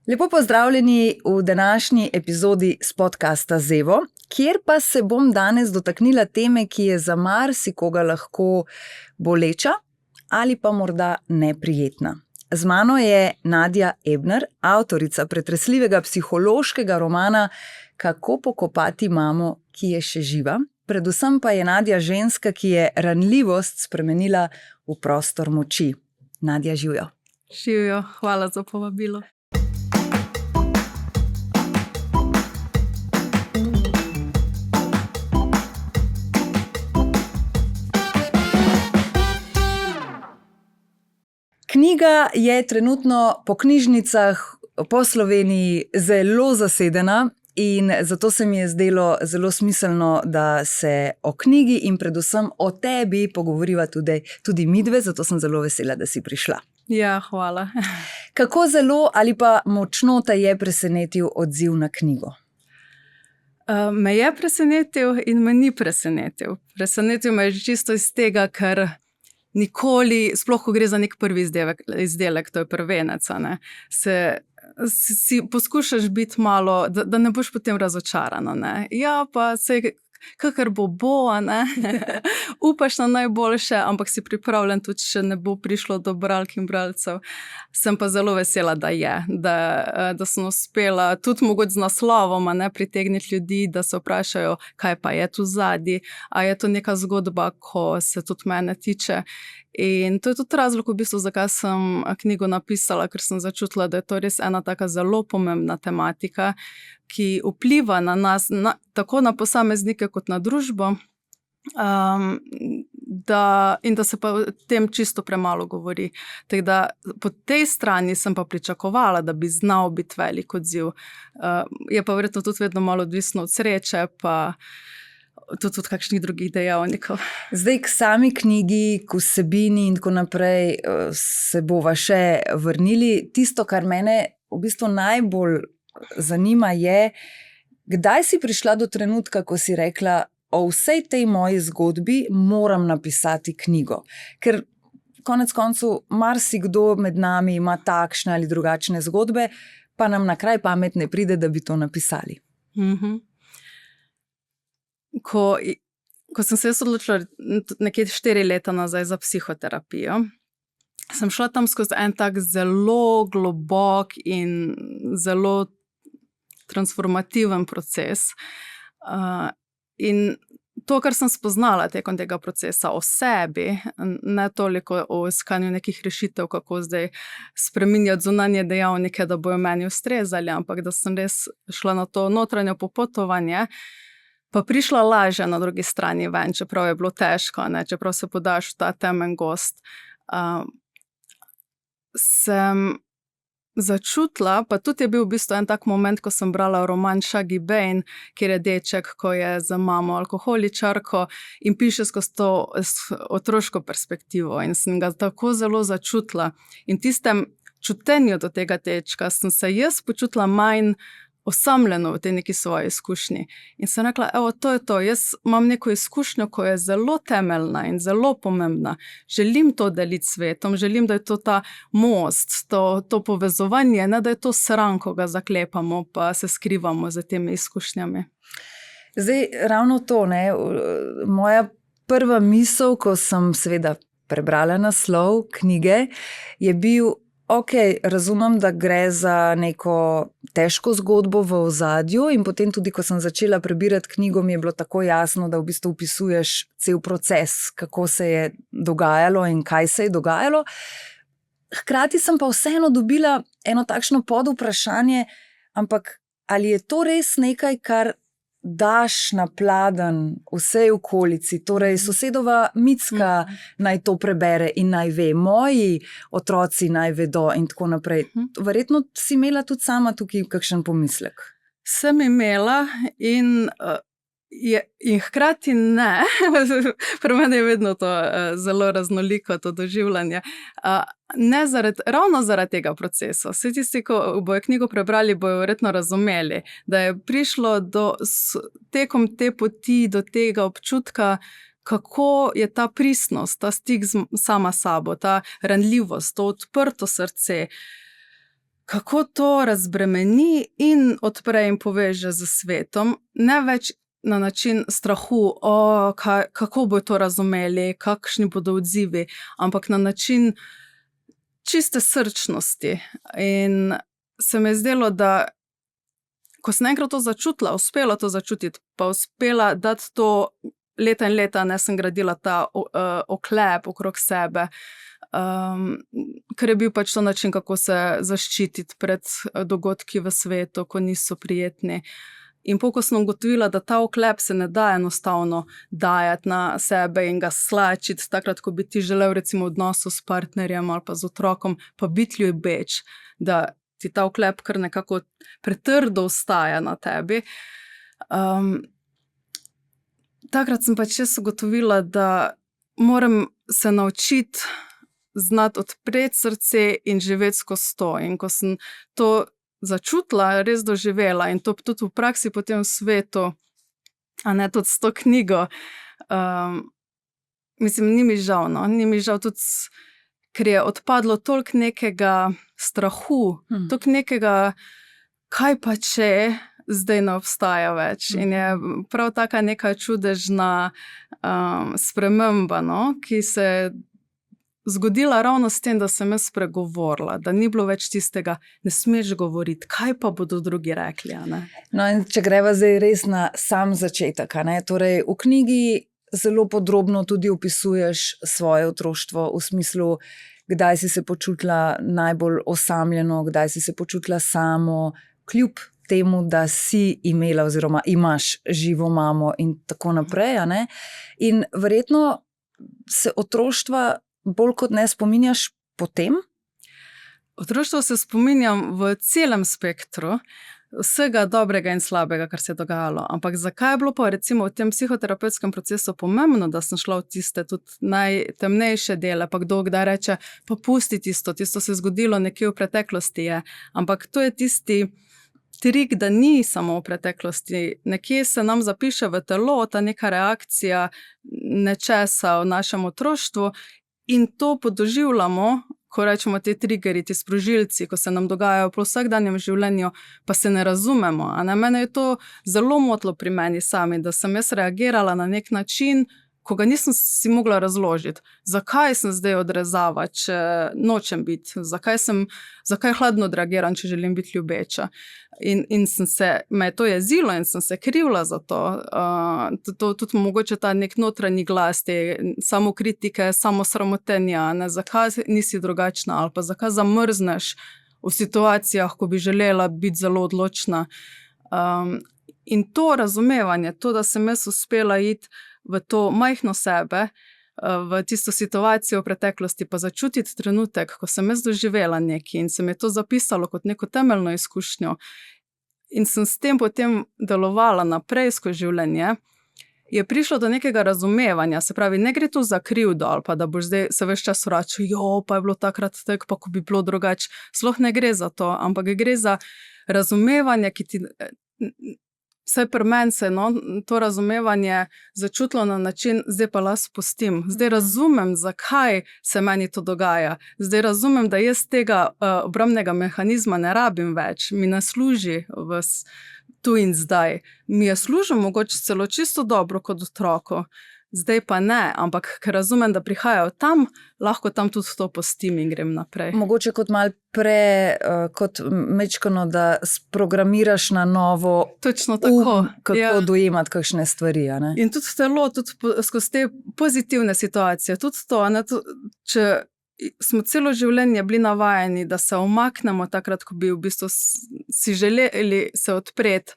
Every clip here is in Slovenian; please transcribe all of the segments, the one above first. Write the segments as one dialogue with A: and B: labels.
A: Lepo pozdravljeni v današnji epizodi s podcasta Zevo, kjer pa se bom danes dotaknila teme, ki je za marsikoga lahko boleča ali pa morda neprijetna. Z mano je Nadja Ebner, avtorica pretresljivega psihološkega romana Kako pokopati mamo, ki je še živa. Predvsem pa je Nadja ženska, ki je ranljivost spremenila v prostor moči. Nadja, živjo.
B: Živjo, hvala za povabilo.
A: Knjiga je trenutno po knjižnicah po Sloveniji zelo zasedena in zato se mi je zdelo zelo smiselno, da se o knjigi in predvsem o tebi pogovoriva tudi midve, zato sem zelo vesela, da si prišla.
B: Ja, hvala.
A: Kako zelo ali pa močno te je presenetil odziv na knjigo?
B: Me je presenetil in me ni presenetil. Presenetil me je čisto iz tega, ker nikoli, sploh ko gre za nek prvi izdelek, to je prvenec, si poskušaš biti malo, da ne boš potem razočarana. Ja, pa sej, kakor bo, upaš na najboljše, ampak si pripravljen tudi, če ne bo prišlo do bralk in bralcev. Sem pa zelo vesela, da sem uspela tudi mogoče z naslovom pritegniti ljudi, da se vprašajo, kaj pa je tu zadaj, a je to neka zgodba, ko se tudi mene tiče. In to je tudi razlog, v bistvu, zakaj sem knjigo napisala, ker sem začutila, da je to res ena taka zelo pomembna tematika, ki vpliva na nas, tako na posameznike kot na družbo, in da se pa o tem čisto premalo govori. Tako da po tej strani sem pa pričakovala, da bi znal biti velik odziv. Je pa verjetno tudi vedno malo odvisno od sreče, pa tudi od kakšnih drugih dejavnikov.
A: Zdaj k sami knjigi, k vsebini in tako naprej se bova še vrnili. Tisto, kar mene v bistvu najbolj zanima, je, kdaj si prišla do trenutka, ko si rekla, o vsej tej moji zgodbi moram napisati knjigo. Ker konec koncev marsikdo med nami ima takšne ali drugačne zgodbe, pa nam na kraj pamet ne pride, da bi to napisali.
B: Ko sem se odločila nekje 4 leta nazaj za psihoterapijo, sem šla tam skozi en tak zelo globok in zelo transformativen proces. In to, kar sem spoznala tekom tega procesa o sebi, ne toliko o iskanju nekih rešitev, kako zdaj spreminjati zunanje dejavnike, da bojo meni ustrezali, ampak da sem res šla na to notranje popotovanje, pa prišla lažje na drugi strani ven, čeprav je bilo težko, čeprav se podaš v ta temen gozd. Sem začutila, pa tudi je bil v bistvu en tak moment, ko sem brala roman Shuggie Bain, kjer je deček, ko je za mamo alkoholičarko in piše skozi to otroško perspektivo in sem ga tako zelo začutila. In tistem čutenju do tega dečka sem se jaz počutila manj osamljeno v tej neki svoji izkušnji. In sem rekla, evo, to je to, jaz imam neko izkušnjo, ko je zelo temeljna in zelo pomembna. Želim to deliti s svetom, želim, da je to ta most, to povezovanje, ne da je to sram, ko ga zaklepamo, pa se skrivamo za temi izkušnjami.
A: Zdaj, ravno to, moja prva misel, ko sem seveda prebrala naslov knjige, je bil, razumem, da gre za neko težko zgodbo v ozadju in potem tudi, ko sem začela prebirati knjigo, mi je bilo tako jasno, da v bistvu opisuješ cel proces, kako se je dogajalo in kaj se je dogajalo. Hkrati sem pa vseeno dobila eno takšno podvprašanje, ampak ali je to res nekaj, kar daš na pladenj vsej okolici, torej sosedova Micka naj to prebere in naj ve, moji otroci naj vedo in tako naprej. Verjetno si imela tudi sama tukaj kakšen pomislek.
B: Sem imela in hkrati ne. Pri meni je vedno to zelo raznoliko, to doživljanje. Ravno zaradi tega procesa. Vsi tisti, ko bojo knjigo prebrali, bojo verjetno razumeli, da je prišlo tekom te poti do tega občutka, kako je ta pristnost, ta stik sama s sabo, ta ranljivost, to odprto srce, kako to razbremeni in odpre in poveže z svetom, ne več na način strahu, kako bo to razumeli, kakšni bodo odzivi, ampak na način čiste srčnosti. In se mi je zdelo, da ko sem enkrat to začutila, uspela to začutiti, pa uspela dati to leta in leta, ne sem gradila ta oklep okrog sebe, ker je bil pač to način, kako se zaščititi pred dogodki v svetu, ko niso prijetni. In ko sem ugotovila, da ta oklep se ne da enostavno dajati na sebe in ga slačiti, takrat, ko bi ti želel recimo v odnosu s partnerjem ali pa z otrokom, pa biti ljubeč, da ti ta oklep kar nekako pretrdo ostaja na tebi. Takrat sem pač jaz ugotovila, da moram se naučiti znati odpreti srce in živeti skozi to. In ko sem to začutila, res doživela in to tudi v praksi potem v svetu, a ne tudi s to knjigo, mislim, ni mi žal, no, ni mi žal tudi, ker je odpadlo toliko nekega strahu, toliko nekega, kaj pa če zdaj ne obstaja več. In je prav taka neka čudežna sprememba, no, ki se je zgodila ravno s tem, da sem jaz spregovorila, da ni bilo več tistega, ne smeš govoriti, kaj pa bodo drugi rekli, a ne.
A: No, in če greva zdaj res na sam začetek, a ne, torej v knjigi zelo podrobno tudi opisuješ svoje otroštvo v smislu, kdaj si se počutila najbolj osamljeno, kdaj si se počutila samo, kljub temu, da si imela oziroma imaš živo mamo in tako naprej, a ne. In verjetno se otroštva bolj kot ne spominjaš potem?
B: Otroštvo se spominjam v celem spektru vsega dobrega in slabega, kar se je dogajalo. Ampak zakaj je bilo pa recimo v tem psihoterapevtskem procesu pomembno, da sem šla v tiste tudi najtemnejše dele, pa kdo kdaj reče, pa pusti tisto se je zgodilo nekje v preteklosti je. Ampak to je tisti trik, da ni samo v preteklosti. Nekje se nam zapiše v telo ta neka reakcija nečesa v našem otroštvu in to podoživljamo, ko rečemo te triggerji, ti sprožilci, ko se nam dogajajo po vsakdanjem življenju, pa se ne razumemo. A ne, mene je to zelo motilo pri meni sami, da sem jaz reagirala na nek način, ko ga nisem si mogla razložiti. Zakaj sem zdaj odrezava, če nočem biti? Zakaj hladno odreagiram, če želim biti ljubeča? In me je to jezilo in sem se krivila za to. Tudi mogoče ta nek notranji glas, te samokritike, samosramotenja, ne, zakaj nisi drugačna ali pa zakaj zamrzneš v situacijah, ko bi želela biti zelo odločna. In to razumevanje, to, da sem jaz uspela iti v to majhno sebe, v tisto situacijo v preteklosti, pa začutiti trenutek, ko sem jaz doživela nekaj in se mi je to zapisalo kot neko temeljno izkušnjo in sem s tem potem delovala naprej skozi življenje, je prišlo do nekega razumevanja, se pravi, ne gre tu za krivdo ali pa da boš zdaj se ves čas vračal, pa je bilo takrat tako, pa ko bi bilo drugače. Sploh ne gre za to, ampak gre za razumevanje, ki ti vsaj pri meni se to razumevanje začutilo na način, zdaj pa lahko spustim, zdaj razumem, zakaj se meni to dogaja, zdaj razumem, da jaz tega obrambnega mehanizma ne rabim več, mi ne služi tu in zdaj, mi je služil mogoče celo čisto dobro kot otroku, zdaj pa ne, ampak ker razumem, da prihajajo tam, lahko tam tudi to pustim in grem naprej.
A: Mogoče kot malo kot mečkano, da sprogramiraš na novo
B: točno tako,
A: kako dojemati kakšne stvari, a ne?
B: In tudi telo, tudi skozi te pozitivne situacije, tudi to, a ne, če smo celo življenje bili navajeni, da se umaknemo takrat, ko bi v bistvu si želeli se odpreti,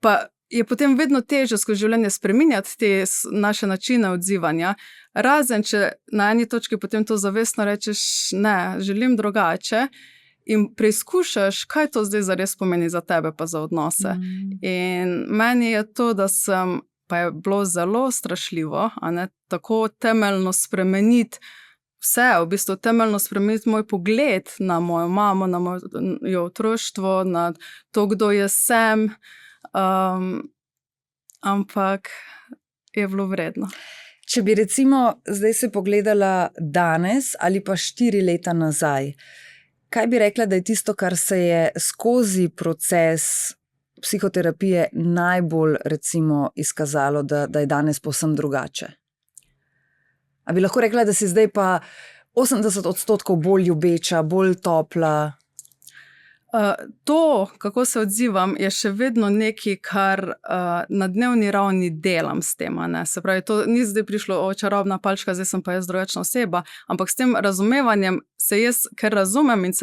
B: pa je potem vedno težje skozi življenje spreminjati te naše načine odzivanja, razen če na eni točki potem to zavestno rečeš, ne, želim drugače in preizkušaš, kaj to zdaj zares pomeni za tebe pa za odnose. In meni je to, da pa je bilo zelo strašljivo, a ne, tako temeljno spremeniti vse, v bistvu temeljno spremeniti moj pogled na mojo mamo, na moje otroštvo, na to, kdo jaz sem, ampak je bilo vredno.
A: Če bi recimo zdaj se pogledala danes ali pa 4 leta nazaj, kaj bi rekla, da je tisto, kar se je skozi proces psihoterapije najbolj recimo izkazalo, da je danes povsem drugače? A bi lahko rekla, da si zdaj pa 80% bolj ljubeča, bolj topla?
B: To, kako se odzivam, je še vedno nekaj, kar na dnevni ravni delam s tem. Ne? Se pravi, to ni zdaj prišlo čarobna palčka, zdaj sem pa jaz drugačna oseba, ampak s tem razumevanjem se jaz, ker razumem in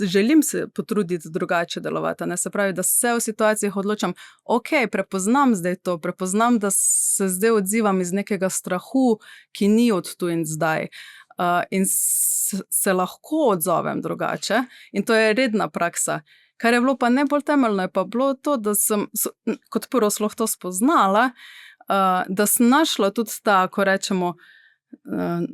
B: želim se potruditi drugače delovati. Ne? Se pravi, da se v situacijah odločam, ok, prepoznam zdaj to, prepoznam, da se zdaj odzivam iz nekega strahu, ki ni od tu in zdaj. In se lahko odzovem drugače in to je redna praksa. Kar je bilo pa najbolj temeljno, je pa bilo to, da sem kot prvo sploh to spoznala, da sem našla tudi ta, ko rečemo,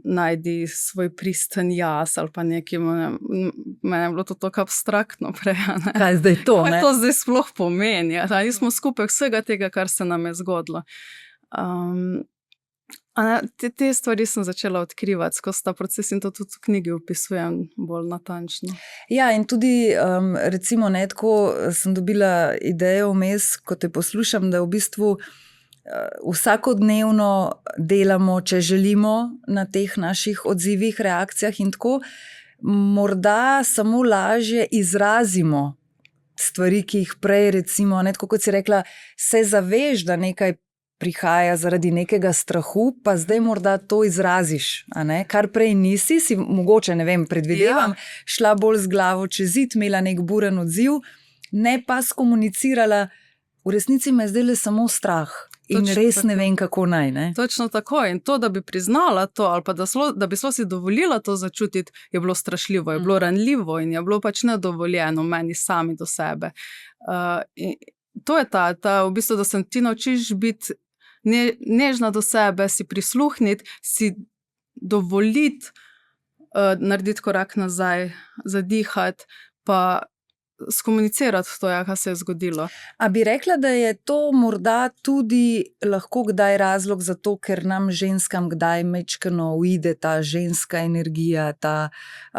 B: najdi svoj pristen jaz ali pa nekaj, meni je bilo to tako abstraktno prej.
A: Kaj je zdaj to?
B: Kaj to zdaj sploh pomeni? Nismo skupaj vsega tega, kar se nam je zgodilo. Te stvari sem začela odkrivati skozi ta proces in to tudi v knjigi opisujem bolj natančno.
A: Ja, in tudi recimo tako sem dobila idejo vmes, ko te poslušam, da v bistvu vsakodnevno delamo, če želimo, na teh naših odzivih, reakcijah in tako, morda samo lažje izrazimo stvari, ki jih prej recimo, tako kot si rekla, se zaveš, da nekaj prihaja zaradi nekega strahu, pa zdaj morda to izraziš, kar prej nisi, si mogoče, ne vem, predvidevam, šla bolj z glavo čez zid, imela nek buren odziv, ne pa skomunicirala, v resnici me je zdaj le samo strah in
B: Točno
A: res
B: tako.
A: ne vem, kako naj.
B: Točno tako in to, da bi priznala to ali pa da bi si dovolila to začutiti, je bilo strašljivo, je bilo ranljivo in je bilo pač nedovoljeno meni sami do sebe. In to je ta v bistvu, da se ti naučiš biti nežna do sebe, si prisluhniti, si dovoliti narediti korak nazaj, zadihati, pa skomunicirati to, kaj se je zgodilo.
A: A bi rekla, da je to morda tudi lahko kdaj razlog za to, ker nam ženskam kdaj majčkeno uide ta ženska energija, ta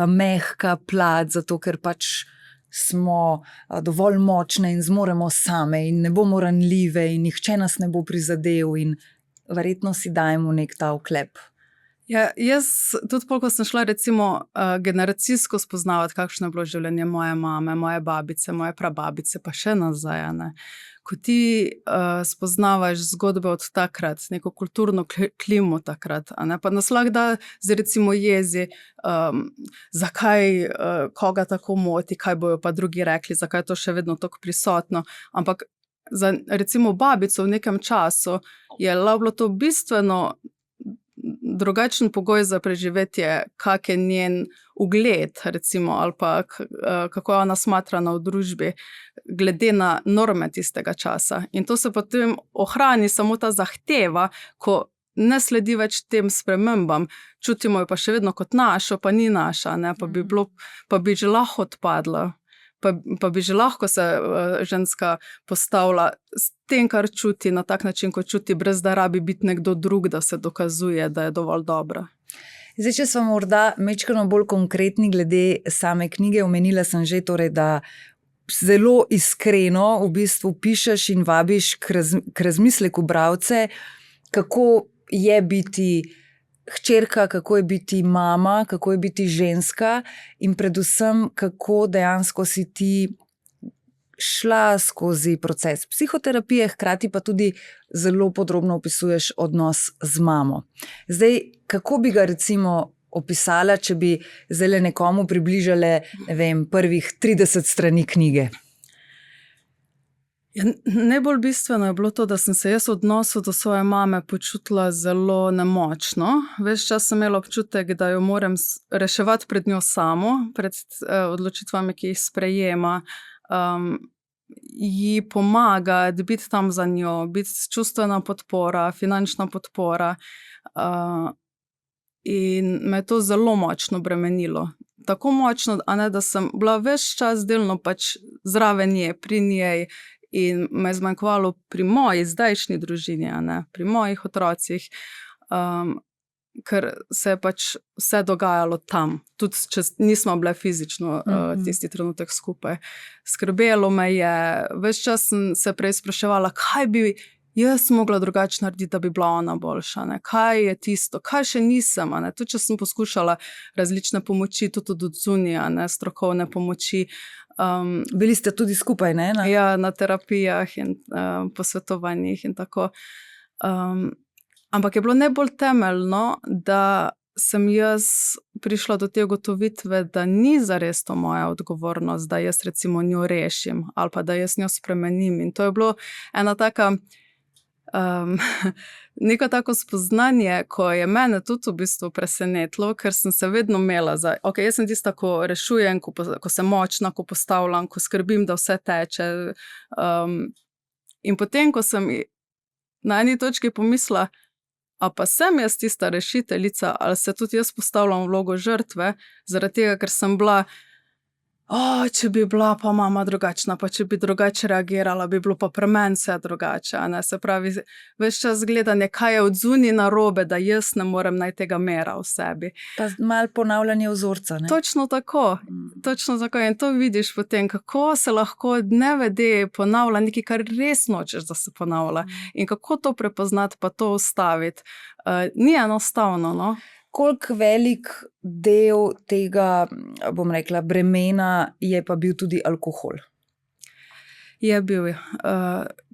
A: mehka plat, zato ker pač smo dovolj močne in zmoremo same in ne bomo ranljive in nihče nas ne bo prizadel in verjetno si dajemo nek ta oklep.
B: Ja, jaz tudi ko sem šla recimo generacijsko spoznavati, kakšno je bilo življenje moje mame, moje babice, moje prababice, pa še nazaj, ko ti spoznavaš zgodbe od takrat, neko kulturno klimo takrat, pa nas lahko da zdaj recimo jezi, zakaj koga tako moti, kaj bojo pa drugi rekli, zakaj je to še vedno tako prisotno, ampak za recimo babico v nekem času je bilo to bistveno drugačen pogoj za preživetje, kak je njen ugled, recimo, ali pa kako je ona smatrana v družbi, glede na norme tistega časa. In to se potem ohrani samo ta zahteva, ko ne sledi več tem spremembam, čutimo jo pa še vedno kot našo, pa ni naša, pa bi že lahko odpadla. Pa bi že lahko se ženska postavila s tem, kar čuti, na tak način, kot čuti, brez da rabi biti nekdo drug, da se dokazuje, da je dovolj dobra.
A: Zdaj, če smo morda majčkeno bolj konkretni glede same knjige, omenila sem že torej, da zelo iskreno v bistvu pišeš in vabiš k razmisleku bralce, kako je biti hčerka, kako je biti mama, kako je biti ženska in predvsem, kako dejansko si ti šla skozi proces psihoterapije, hkrati pa tudi zelo podrobno opisuješ odnos z mamo. Zdaj, kako bi ga recimo opisala, če bi zdaj nekomu približale, ne vem, prvih 30 strani knjige?
B: Ja, najbolj bistveno je bilo to, da sem se jaz v odnosu do svoje mame počutila zelo nemočno. Ves čas sem imela občutek, da jo moram reševati pred njo samo, pred odločitvami, ki jih sprejema, ji pomagati, biti tam za njo, biti čustvena podpora, finančna podpora. In me je to zelo močno bremenilo. Tako močno, da sem bila ves čas delno pač zraven nje, pri njej, in me je zmanjkovalo pri moji zdajšnji družini, pri mojih otrocih. ker se je pač vse dogajalo tam, tudi če nismo bile fizično tisti trenutek skupaj. Skrbelo me je, ves čas sem se prej spraševala, kaj bi jaz mogla drugače narediti, da bi bila ona boljša, ne? Kaj je tisto, kaj še nisem, ne? Tudi če sem poskušala različne pomoči, tudi od zunija, ne? Strokovne pomoči.
A: Bili ste tudi skupaj, ne?
B: Ja, na terapijah in posvetovanjih in tako. Ampak je bilo najbolj temeljno, da sem jaz prišla do te ugotovitve, da ni zares to moja odgovornost, da jaz recimo njo rešim ali pa da jaz njo spremenim. In to je bilo ena taka neko tako spoznanje, ko je mene tudi v bistvu presenetilo, ker sem se vedno imela za, ok, jaz sem tista, ko rešujem, ko sem močna, ko postavljam, ko skrbim, da vse teče. In potem, ko sem na eni točki pomislila, a pa sem jaz tista rešiteljica, ali se tudi jaz postavljam v vlogo žrtve, zaradi tega, ker sem bila, če bi bila pa mama drugačna, pa če bi drugače reagirala, bi bilo pa pri meni vse drugače. Ne? Se pravi, ves čas gledanje, kaj je od zunaj narobe, da jaz ne morem najti tega mera v sebi.
A: Pa malo ponavljanje vzorca, ne?
B: Točno tako. Točno tako. In to vidiš potem, kako se lahko dnevede ponavlja nekaj, kar res nočeš, da se ponavlja. In kako to prepoznati, pa to ustaviti. Ni enostavno, no?
A: Koliko velik del tega, bom rekla, bremena je pa bil tudi alkohol?
B: Je bil.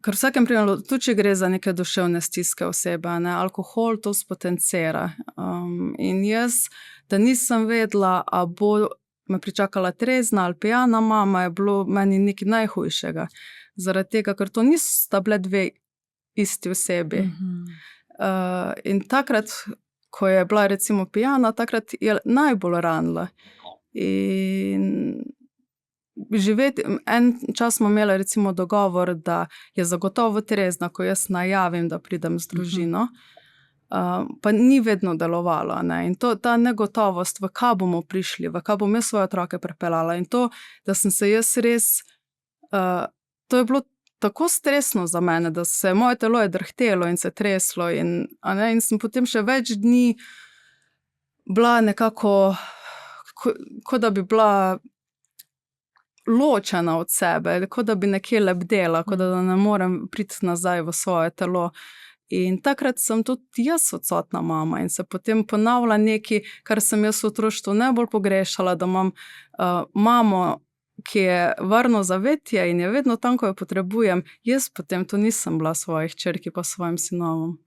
B: Ker v vsakem primeru, tudi če gre za neke duševne stiske osebe, ne, alkohol to spotencira. In jaz, da nisem vedela, a bo me pričakala trezna ali pijana mama, je bilo meni nekaj najhujšega. Zaradi tega, ker to nista bile dve isti osebi. In takrat, ko je bila recimo pijana, takrat je najbolj ranila. In živeti, en čas smo imeli recimo dogovor, da je zagotovo trezna, ko jaz najavim, da pridem z družino, pa ni vedno delovalo. Ne? In ta negotovost, v kaj bomo prišli, v kaj bom jaz svoje otroke pripeljala. In to, da sem se jaz res, to je bilo tako stresno za mene, da se moje telo je drhtelo in se treslo in sem potem še več dni bila nekako, kot da bi bila ločena od sebe, kot da bi nekje lebdela, kot da ne morem priti nazaj v svoje telo. In takrat sem tudi jaz odsotna mama in se potem ponavlja nekaj, kar sem jaz v otroštvu najbolj pogrešala, da imam mamo, ki je varno zavetje in je vedno tam, ko jo potrebujem. Jaz potem to nisem bila svojih hčerki pa svojim sinovom.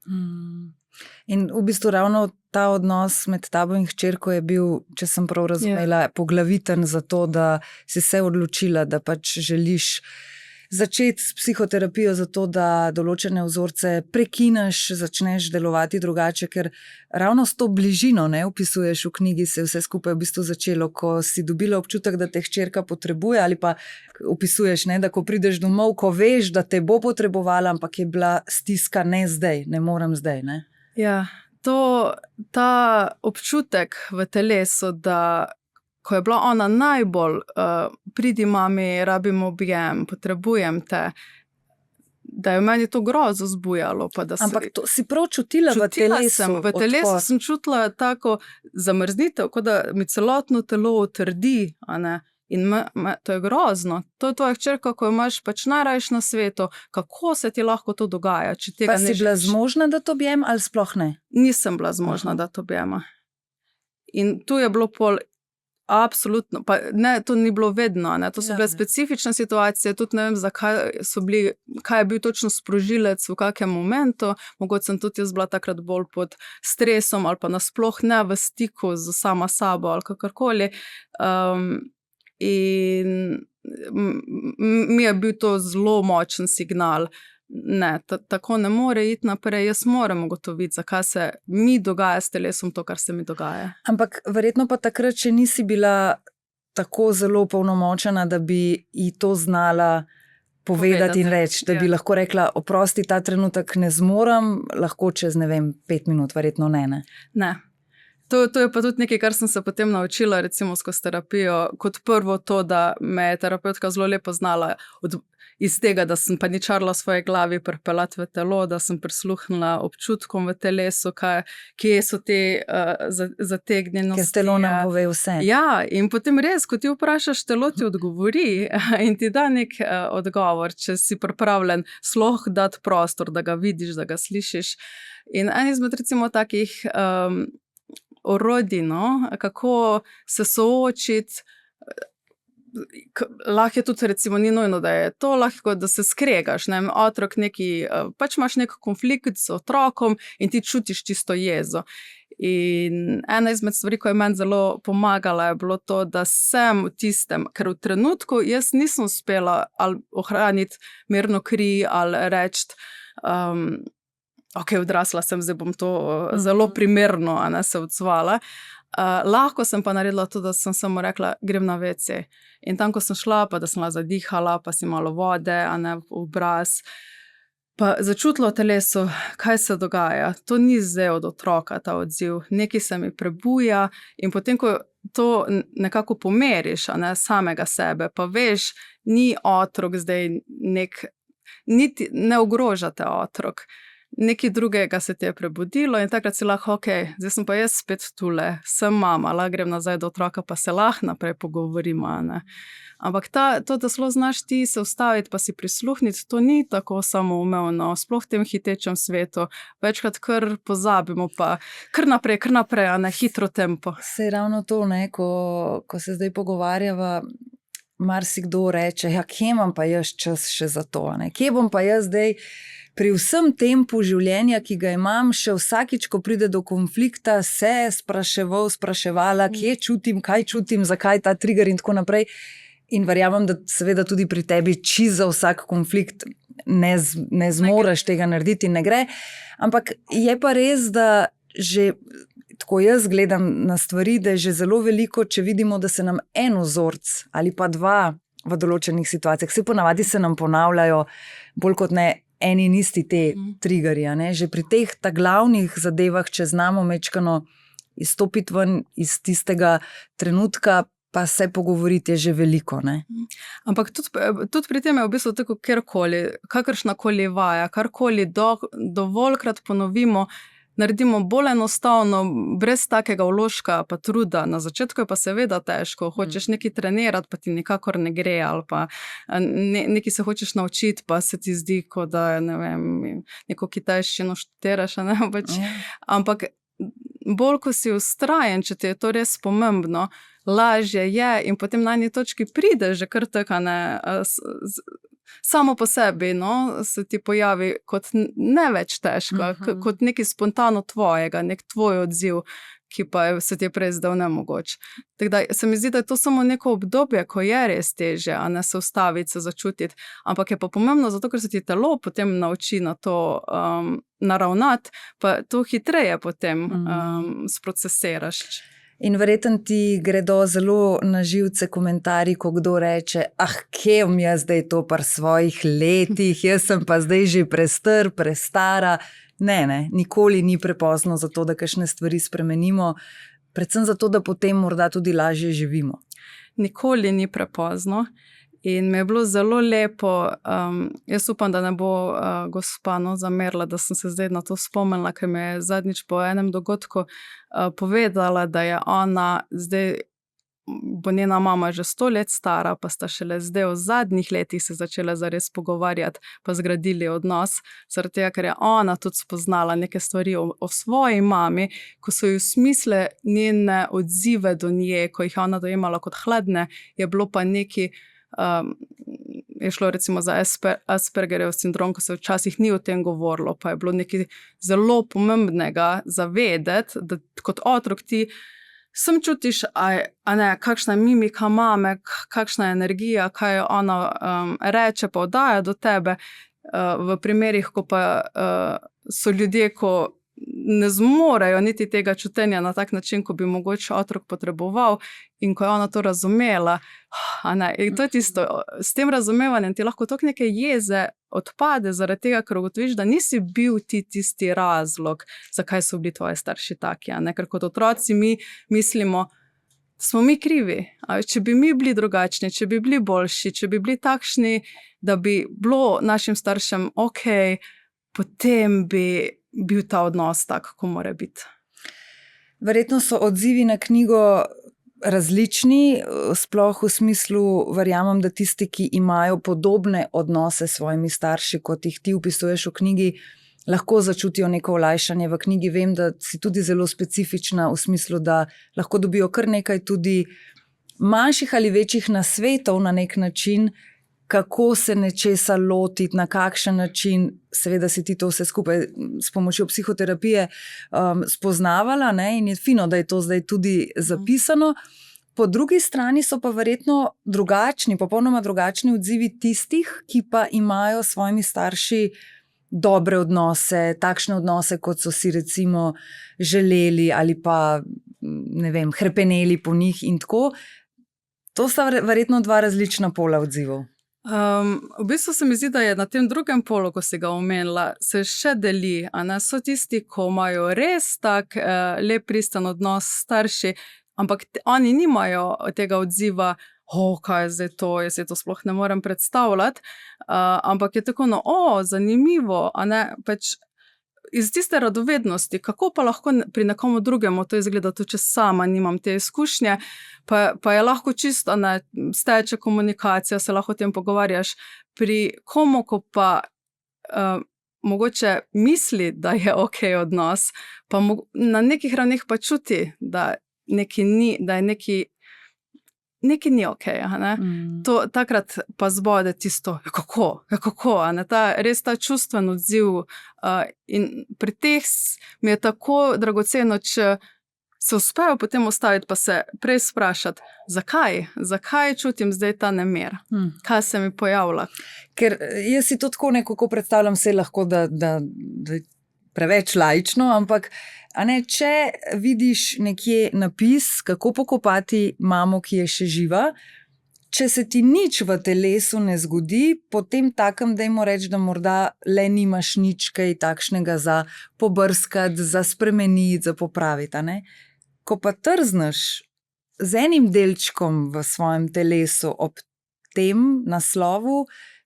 A: In v bistvu ravno ta odnos med tabo in hčerko je bil, če sem prav razumela, poglaviten za to, da si se odločila, da pač želiš začeti s psihoterapijo zato, da določene vzorce prekineš, začneš delovati drugače, ker ravno s to bližino, ne, opisuješ v knjigi, se je vse skupaj v bistvu začelo, ko si dobila občutek, da te hčerka potrebuje, ali pa opisuješ, ne, da ko prideš domov, ko veš, da te bo potrebovala, ampak je bila stiska ne zdaj, ne morem zdaj, ne?
B: Ja, ta občutek v telesu, da ko je bila ona najbolj, pridi mami, rabim objem, potrebujem te, da je meni to grozo zbujalo.
A: Ampak to si prav čutila v telesu?
B: V telesu sem čutila tako zamrznitev, kot da mi celotno telo utrdi, in to je grozno. To je tvoja hčerka, ko jo imaš pač najrajš na svetu. Kako se ti lahko to dogaja? Če tega
A: pa si bila zmožna, da to objem, ali sploh ne?
B: Nisem bila zmožna, da to objema. In tu je bilo pol absolutno, pa ne, to ni bilo vedno, ne, to so bile specifične situacije, tudi ne vem, zakaj so bili, kaj je bil točno sprožilec v kakem momentu, mogoče sem tudi jaz bila takrat bolj pod stresom ali pa nasploh ne v stiku z sama sabo ali kakorkoli. In mi je bil to zelo močen signal, ne, tako ne more iti naprej, jaz moram ugotoviti, zakaj se mi dogaja s telesom to, kar se mi dogaja.
A: Ampak verjetno pa takrat, če nisi bila tako zelo polnomočena, da bi ji to znala povedati in reči, da bi lahko rekla, oprosti, ta trenutek ne zmorem, lahko čez, ne vem, 5 minut, verjetno ne.
B: Ne. To je pa tudi nekaj, kar sem se potem naučila, recimo skozi terapijo. Kot prvo to, da me je terapeutka zelo lepo znala iz tega, da sem paničarila v svoji glavi, pripeljati v telo, da sem prisluhnila občutkom v telesu, kje so te zategnjenosti.
A: Ker telo nam pove vse.
B: Ja, in potem res, ko ti vprašaš, telo ti odgovori in ti da nek odgovor, če si pripravljen sploh dati prostor, da ga vidiš, da ga slišiš. In en izmed recimo takih orodij, kako se soočiti, lahko je tudi recimo, ni nujno, da je to, lahko da se skregaš, ne, otrok neki, pač imaš nek konflikt z otrokom in ti čutiš čisto jezo. In ena izmed stvari, ko je meni zelo pomagala, je bilo to, da sem v tistem, ker v trenutku jaz nisem uspela ali ohraniti mirno kri ali reči, ok, odrasla sem, zdaj bom to zelo primerno se odzvala. Lahko sem pa naredila to, da sem samo rekla, grem na WC. In tam, ko sem šla, pa da sem zadihala, pa si malo vode, v obraz, pa začutila v telesu, kaj se dogaja. To ni zdaj od otroka, ta odziv. Nekaj se mi prebuja in potem, ko to nekako pomeriš, samega sebe, pa veš, ni otrok zdaj niti ne ogrožate otrok. Nekaj drugega se ti je prebudilo in takrat si lahko, ok, zdaj sem pa jaz spet tule, sem mama, lahko grem nazaj do otroka, pa se lahko naprej pogovorimo. Ampak to, da zelo znaš ti se ustaviti, pa si prisluhniti, to ni tako samoumevno, sploh v tem hitečem svetu. Večkrat kar pozabimo, pa kar naprej, hitro tempo.
A: Saj ravno to, ko se zdaj pogovarjava, marsikdo reče, ja, kje imam pa jaz čas še za to, kje bom pa jaz zdaj pri vsem tempu življenja, ki ga imam, še vsakič, ko pride do konflikta, se spraševala, kje čutim, kaj čutim, zakaj ta trigger in tako naprej. In verjamem, da seveda tudi pri tebi čisto za vsak konflikt ne zmoreš tega narediti in ne gre. Ampak je pa res, da že tako jaz gledam na stvari, da je že zelo veliko, če vidimo, da se nam en vzorc ali pa dva v določenih situacijah, vse ponavadi se nam ponavljajo bolj kot ne eni in isti te triggerji, že pri teh glavnih zadevah, če znamo mečkano izstopiti ven iz tistega trenutka, pa se pogovoriti je že veliko.
B: Ampak tudi pri tem je v bistvu tako kjerkoli, kakršnakoli vaja, karkoli dovoljkrat ponovimo, naredimo bolj enostavno, brez takega vložka pa truda. Na začetku je pa seveda težko, hočeš nekaj trenirati, pa ti nikakor ne gre, ali pa nekaj se hočeš naučiti, pa se ti zdi, kot da neko kitajščino študiraš, ampak bolj, ko si vztrajen, če ti je to res pomembno, lažje je in potem na eni točki prideš že kar tako, samo po sebi, se ti pojavi kot ne več težko, kot nekaj spontano tvojega, nek tvoj odziv, ki pa se ti je prej zdel nemogoč. Tako da se mi zdi, da je to samo neko obdobje, ko je res težje, se ustaviti, se začutiti, ampak je pa pomembno zato, ker se ti telo potem nauči na to naravnati, pa to hitreje potem sprocesiraš.
A: In verjetno ti gredo zelo na živce komentarji, ko kdo reče, kje bom jaz zdaj to pri svojih letih, jaz sem pa zdaj že prestar, prestara. Ne, nikoli ni prepozno za to, da kakšne stvari spremenimo, predvsem zato, da potem morda tudi lažje živimo.
B: Nikoli ni prepozno in mi je bilo zelo lepo, jaz upam, da ne bo gospa zamerila, da sem se zdaj na to spomnila, ker mi je zadnjič po enem dogodku povedala, da je ona zdaj, bo njena mama že 100 let stara, pa sta šele zdaj v zadnjih letih se začela zares pogovarjati, pa zgradili odnos, zaradi tega, ker je ona tudi spoznala neke stvari o svoji mami, ko so ji v smisle njene odzive do nje, ko jih je ona dojemala kot hladne, je bilo pa neki, je šlo recimo za Aspergerjev sindrom, ko se včasih ni o tem govorilo, pa je bilo nekaj zelo pomembnega zavedeti, da kot otrok ti sem čutiš, kakšna je mimika mame, kakšna je energija, kaj ona reče, pa oddaja do tebe, v primerih, ko pa so ljudje, ko ne zmorejo niti tega čutenja na tak način, ko bi mogoče otrok potreboval, in ko je ona to razumela, a ne, in to je tisto, s tem razumevanjem ti lahko toliko neke jeze odpade, zaradi tega, ker ugotoviš, da nisi bil ti tisti razlog, zakaj so bili tvoji starši taki, a ne, ker kot otroci mi mislimo, smo mi krivi, če bi mi bili drugačni, če bi bili boljši, če bi bili takšni, da bi bilo našim staršem okej, potem bi bil ta odnos tak, kako mora biti.
A: Verjetno so odzivi na knjigo različni, sploh v smislu, verjamem, da tisti, ki imajo podobne odnose s svojimi starši, kot jih ti opisuješ v knjigi, lahko začutijo neko olajšanje. V knjigi vem, da si tudi zelo specifična v smislu, da lahko dobijo kar nekaj tudi manjših ali večjih nasvetov na nek način, kako se nečesa lotiti, na kakšen način, seveda si ti to vse skupaj s pomočjo psihoterapije spoznavala, ne? In je fino, da je to zdaj tudi zapisano. Po drugi strani so pa verjetno drugačni, popolnoma drugačni odzivi tistih, ki pa imajo s svojimi starši dobre odnose, takšne odnose, kot so si recimo želeli ali pa, ne vem, hrepeneli po njih in tako. To sta verjetno dva različna pola odzivov.
B: V bistvu se mi zdi, da je na tem drugem polu, ko si ga omenila, se še deli, a ne, so tisti, ko imajo res tak lep pristen odnos s starši, ampak oni nimajo tega odziva, kaj je zdaj to, jaz se to sploh ne morem predstavljati, ampak je tako, zanimivo, a ne, pač iz tiste radovednosti, kako pa lahko pri nekomu drugemu to izgleda, tudi če sama nimam te izkušnje, pa je lahko čisto, ne, steče komunikacija, se lahko o tem pogovarjaš, pri komu, ko pa mogoče misli, da je okej odnos, pa na nekih ravneh pa čuti, da nekaj ni, da je nekaj ni okej, a ne. To takrat pa zbode tisto, kako, a ne, res ta čustven odziv, in pri teh mi je tako dragoceno, če se uspejo potem ustaviti pa se prej sprašati, zakaj čutim zdaj ta nemir, kaj se mi pojavlja.
A: Ker jaz si to tako nekako predstavljam, vse lahko, da preveč laično, ampak a ne, če vidiš nekje napis, kako pokopati mamo, ki je še živa, če se ti nič v telesu ne zgodi, potem takem dajmo reči, da morda le nimaš nič kaj takšnega za pobrskati, za spremeniti, za popraviti, a ne. Ko pa trzneš z enim delčkom v svojem telesu ob tem naslovu,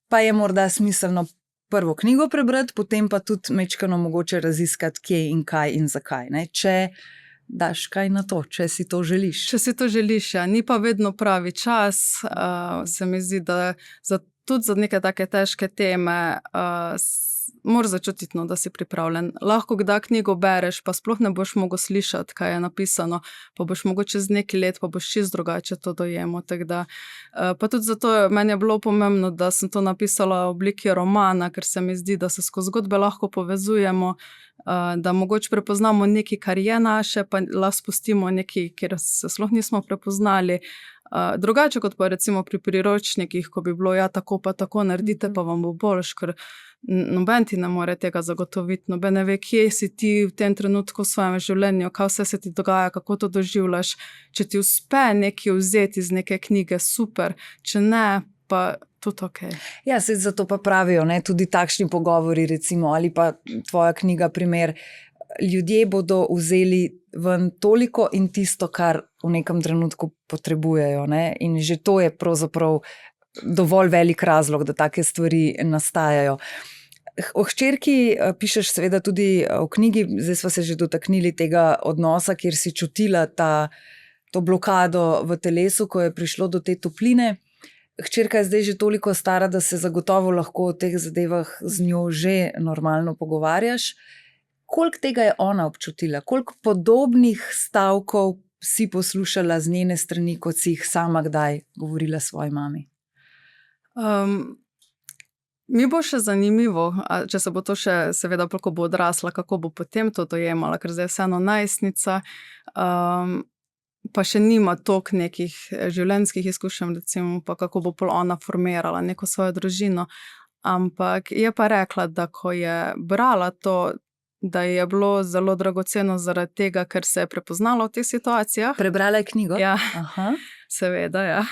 A: pa je morda smiselno prvo knjigo prebrati, potem pa tudi mečkano mogoče raziskati, kje in kaj in zakaj, ne? Če daš kaj na to, če si to želiš.
B: Če si to želiš, ja. Ni pa vedno pravi čas, se mi zdi, da tudi za neke take težke teme moraš začutiti, da si pripravljen. Lahko kdaj knjigo bereš, pa sploh ne boš mogel slišati, kaj je napisano, pa boš mogoče čez nekaj let, pa boš čisto drugače to dojemal. Pa tudi zato meni je bilo pomembno, da sem to napisala v obliki romana, ker se mi zdi, da se skozi zgodbe lahko povezujemo, da mogoče prepoznamo nekaj, kar je naše, pa lahko spustimo nekaj, kjer se sploh nismo prepoznali. Drugače kot pa recimo pri priročnikih, ko bi bilo, tako pa tako naredite, pa vam bo boljš, ker noben ti ne more tega zagotoviti, noben ne ve, kje si ti v tem trenutku v svojem življenju, kaj vse se ti dogaja, kako to doživljaš. Če ti uspe nekaj vzeti iz neke knjige, super, če ne, pa tudi okej.
A: Ja, se zato pa pravijo, ne, tudi takšni pogovori recimo, ali pa tvoja knjiga primer, ljudje bodo vzeli ven toliko in tisto, kar v nekem trenutku potrebujejo, ne, in že to je pravzaprav dovolj velik razlog, da take stvari nastajajo. O hčerki pišeš seveda tudi v knjigi, zdaj sva se že dotaknili tega odnosa, kjer si čutila to blokado v telesu, ko je prišlo do te topline. Hčerka je zdaj že toliko stara, da se zagotovo lahko o teh zadevah z njo že normalno pogovarjaš. Koliko tega je ona občutila? Koliko podobnih stavkov si poslušala z njene strani, kot si jih sama kdaj govorila svoji mami?
B: Mi bo še zanimivo, če se bo to še, seveda, ko bo odrasla, kako bo potem to dojemala, ker zdaj je vseeno najstnica, pa še nima toliko nekih življenjskih izkušenj, recimo, pa kako bo pol ona formirala neko svojo družino. Ampak je pa rekla, da ko je brala to, da je bilo zelo dragoceno zaradi tega, ker se je prepoznala v teh situacijah.
A: Prebrala je knjigo?
B: Ja.
A: Aha.
B: Seveda, ja.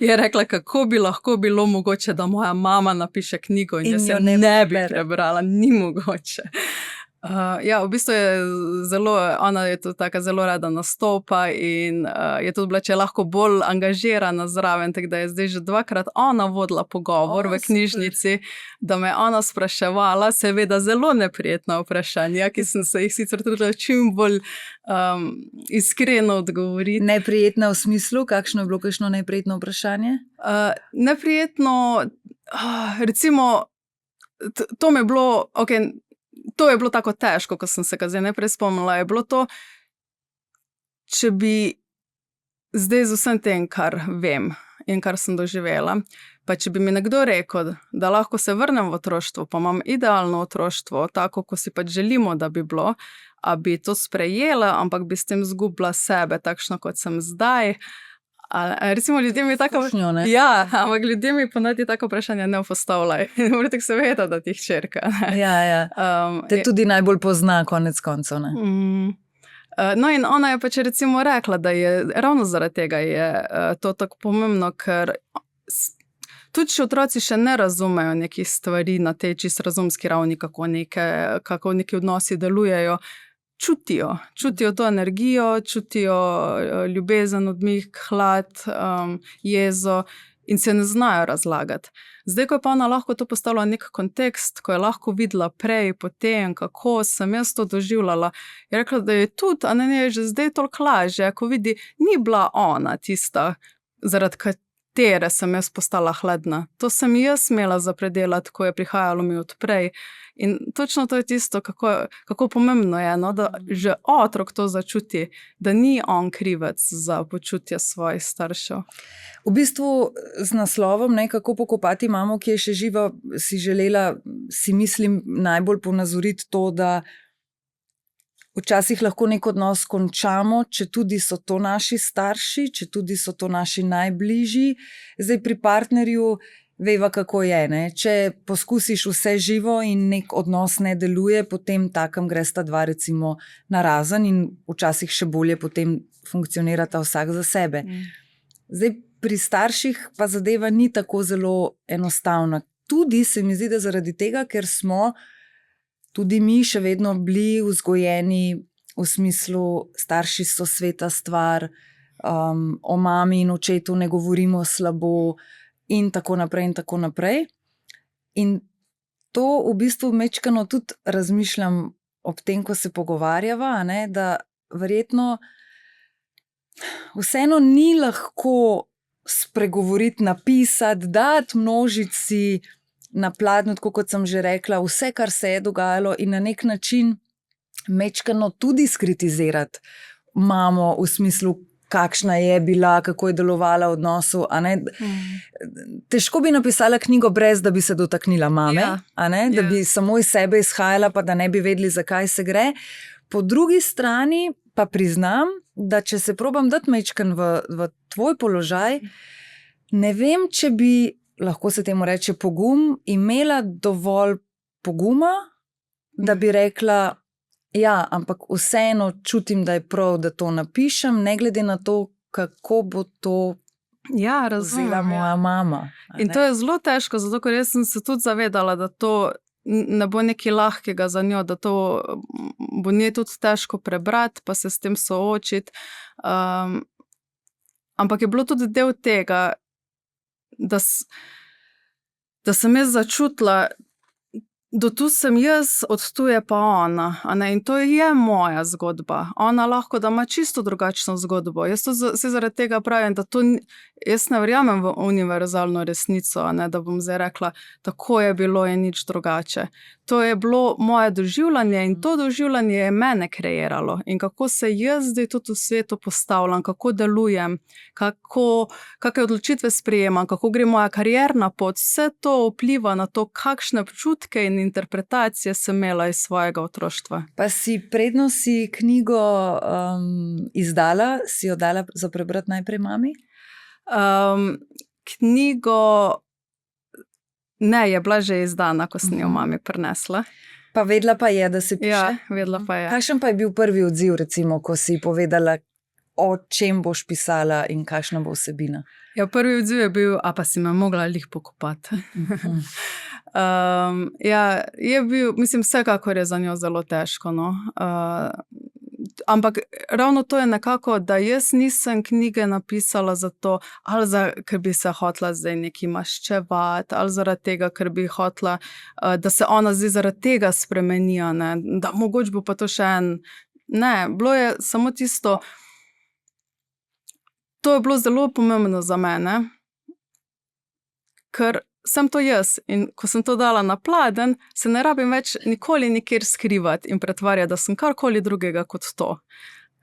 B: Je rekla, kako bi lahko bilo mogoče, da moja mama napiše knjigo in jaz
A: jo
B: jo ne bi prebrala, ni mogoče. Ja, v bistvu je zelo, ona je tudi taka zelo rada nastopa in je tudi bila, če je lahko bolj angažirana zraven, tako da je zdaj že 2-krat ona vodila pogovor v knjižnici, da me je ona spraševala, seveda zelo neprijetna vprašanja, ki sem se jih sicer trudila čim bolj iskreno odgovoriti.
A: Neprijetna v smislu, kakšno je bilo kakšno neprijetno vprašanje?
B: Neprijetno, recimo, to mi je bilo, to je bilo tako težko, ko sem se ga zdaj najprej spomnila, je bilo to, če bi zdaj z vsem tem, kar vem in kar sem doživela, pa če bi mi nekdo rekel, da lahko se vrnem v otroštvo, pa imam idealno otroštvo, tako, ko si pač želimo, da bi bilo, a bi to sprejela, ampak bi s tem izgubila sebe, takšno, kot sem zdaj. Recimo, ljudje mi tako... Ja, ampak ljudje mi ponavadi tako vprašanje ne postavljajo. Morate se vedeti, da ti hčerka.
A: Ja. Te tudi najbolj pozna, konec koncev, ne?
B: No in ona je pač recimo rekla, da je ravno zaradi tega je to tako pomembno, ker tudi če otroci še ne razumejo nekih stvari na tej čisto razumski ravni, kako neki odnosi delujejo, čutijo to energijo, čutijo ljubezen, odmih, hlad, jezo in se ne znajo razlagati. Zdaj, ko je pa ona lahko to postavila nek kontekst, ko je lahko videla prej, potem, kako sem jaz to doživljala, je rekla, da je tudi, a ne je že zdaj toliko lažje, ko vidi, ni bila ona tista, zaradi katere sem jaz postala hladna. To sem jaz imela za predelati, ko je prihajalo mi odprej. In točno to je tisto, kako pomembno je, no, da že otrok to začuti, da ni on krivec za počutje svojih staršev.
A: V bistvu z naslovom, kako pokopati mamo, ki je še živa, si želela, si mislim, najbolj ponazoriti to, da včasih lahko nek odnos končamo, če tudi so to naši starši, če tudi so to naši najbližji. Zdaj pri partnerju veva, kako je, ne? Če poskusiš vse živo in nek odnos ne deluje, potem takem gresta dva recimo narazen in včasih še bolje potem funkcionirata vsak za sebe. Zdaj pri starših pa zadeva ni tako zelo enostavna. Tudi se mi zdi, da zaradi tega, ker smo tudi mi še vedno bili vzgojeni v smislu starši so sveta stvar, o mami in očetu ne govorimo slabo, in tako naprej in tako naprej. In to v bistvu mečkano tudi razmišljam ob tem, ko se pogovarjava, ne, da verjetno vseeno ni lahko spregovoriti, napisati, dati množici na pladnju, tako kot sem že rekla, vse, kar se je dogajalo in na nek način mečkano tudi skritizirati mamo v smislu, kakšna je bila, kako je delovala v odnosu. Težko bi napisala knjigo, brez da bi se dotaknila mame, da bi samo iz sebe izhajala, pa da ne bi vedeli, zakaj se gre. Po drugi strani pa priznam, da če se probam dati majčken v tvoj položaj, ne vem, če bi, lahko se temu reče pogum, imela dovolj poguma, da bi rekla, ja, ampak vseeno čutim, da je prav, da to napišem, ne glede na to, kako bo to vzela moja mama.
B: In to je zelo težko, zato ker jaz sem se tudi zavedala, da to ne bo nekaj lahkega za njo, da to bo njej tudi težko prebrati, pa se s tem soočiti. Ampak je bilo tudi del tega, da sem jaz začutila, do tu sem jaz, od tu je pa ona. In to je moja zgodba. Ona lahko, da ima čisto drugačno zgodbo. Jaz to zaradi tega pravim, da to, jaz ne verjamem v univerzalno resnico, da bom zdaj rekla, tako je bilo in nič drugače. To je bilo moje doživljanje in to doživljanje je mene kreiralo. In kako se jaz zdaj tudi v svetu postavljam, kako delujem, kakšne odločitve sprejemam, kako gre moja karierna pot, vse to vpliva na to, kakšne občutke in interpretacije sem imela iz svojega otroštva.
A: Pa si predno si knjigo izdala, si jo dala za prebrati najprej mami?
B: Knjigo ne, je bila že izdana, ko sem jo mami prinesla.
A: Pa vedela pa je, da se piše?
B: Ja, vedela pa je.
A: Kakšen pa je bil prvi odziv, recimo, ko si povedala, o čem boš pisala in kakšna bo vsebina?
B: Ja, prvi odziv je bil, a pa si me mogla lih pokopati. Ja, je bil, mislim, vsekakor je za njo zelo težko, no. Ampak ravno to je nekako, da jaz nisem knjige napisala zato, ali ker bi se hotela zdaj nekaj maščevati, ali zaradi tega, ker bi hotela, da se ona zdaj zaradi tega spremeni, ne, da mogoče bo pa to še en. Ne, bilo je samo tisto, to je bilo zelo pomembno za mene, ker sem to jaz in ko sem to dala na pladenj, se ne rabim več nikoli nikjer skrivati in pretvarjati, da sem karkoli drugega kot to.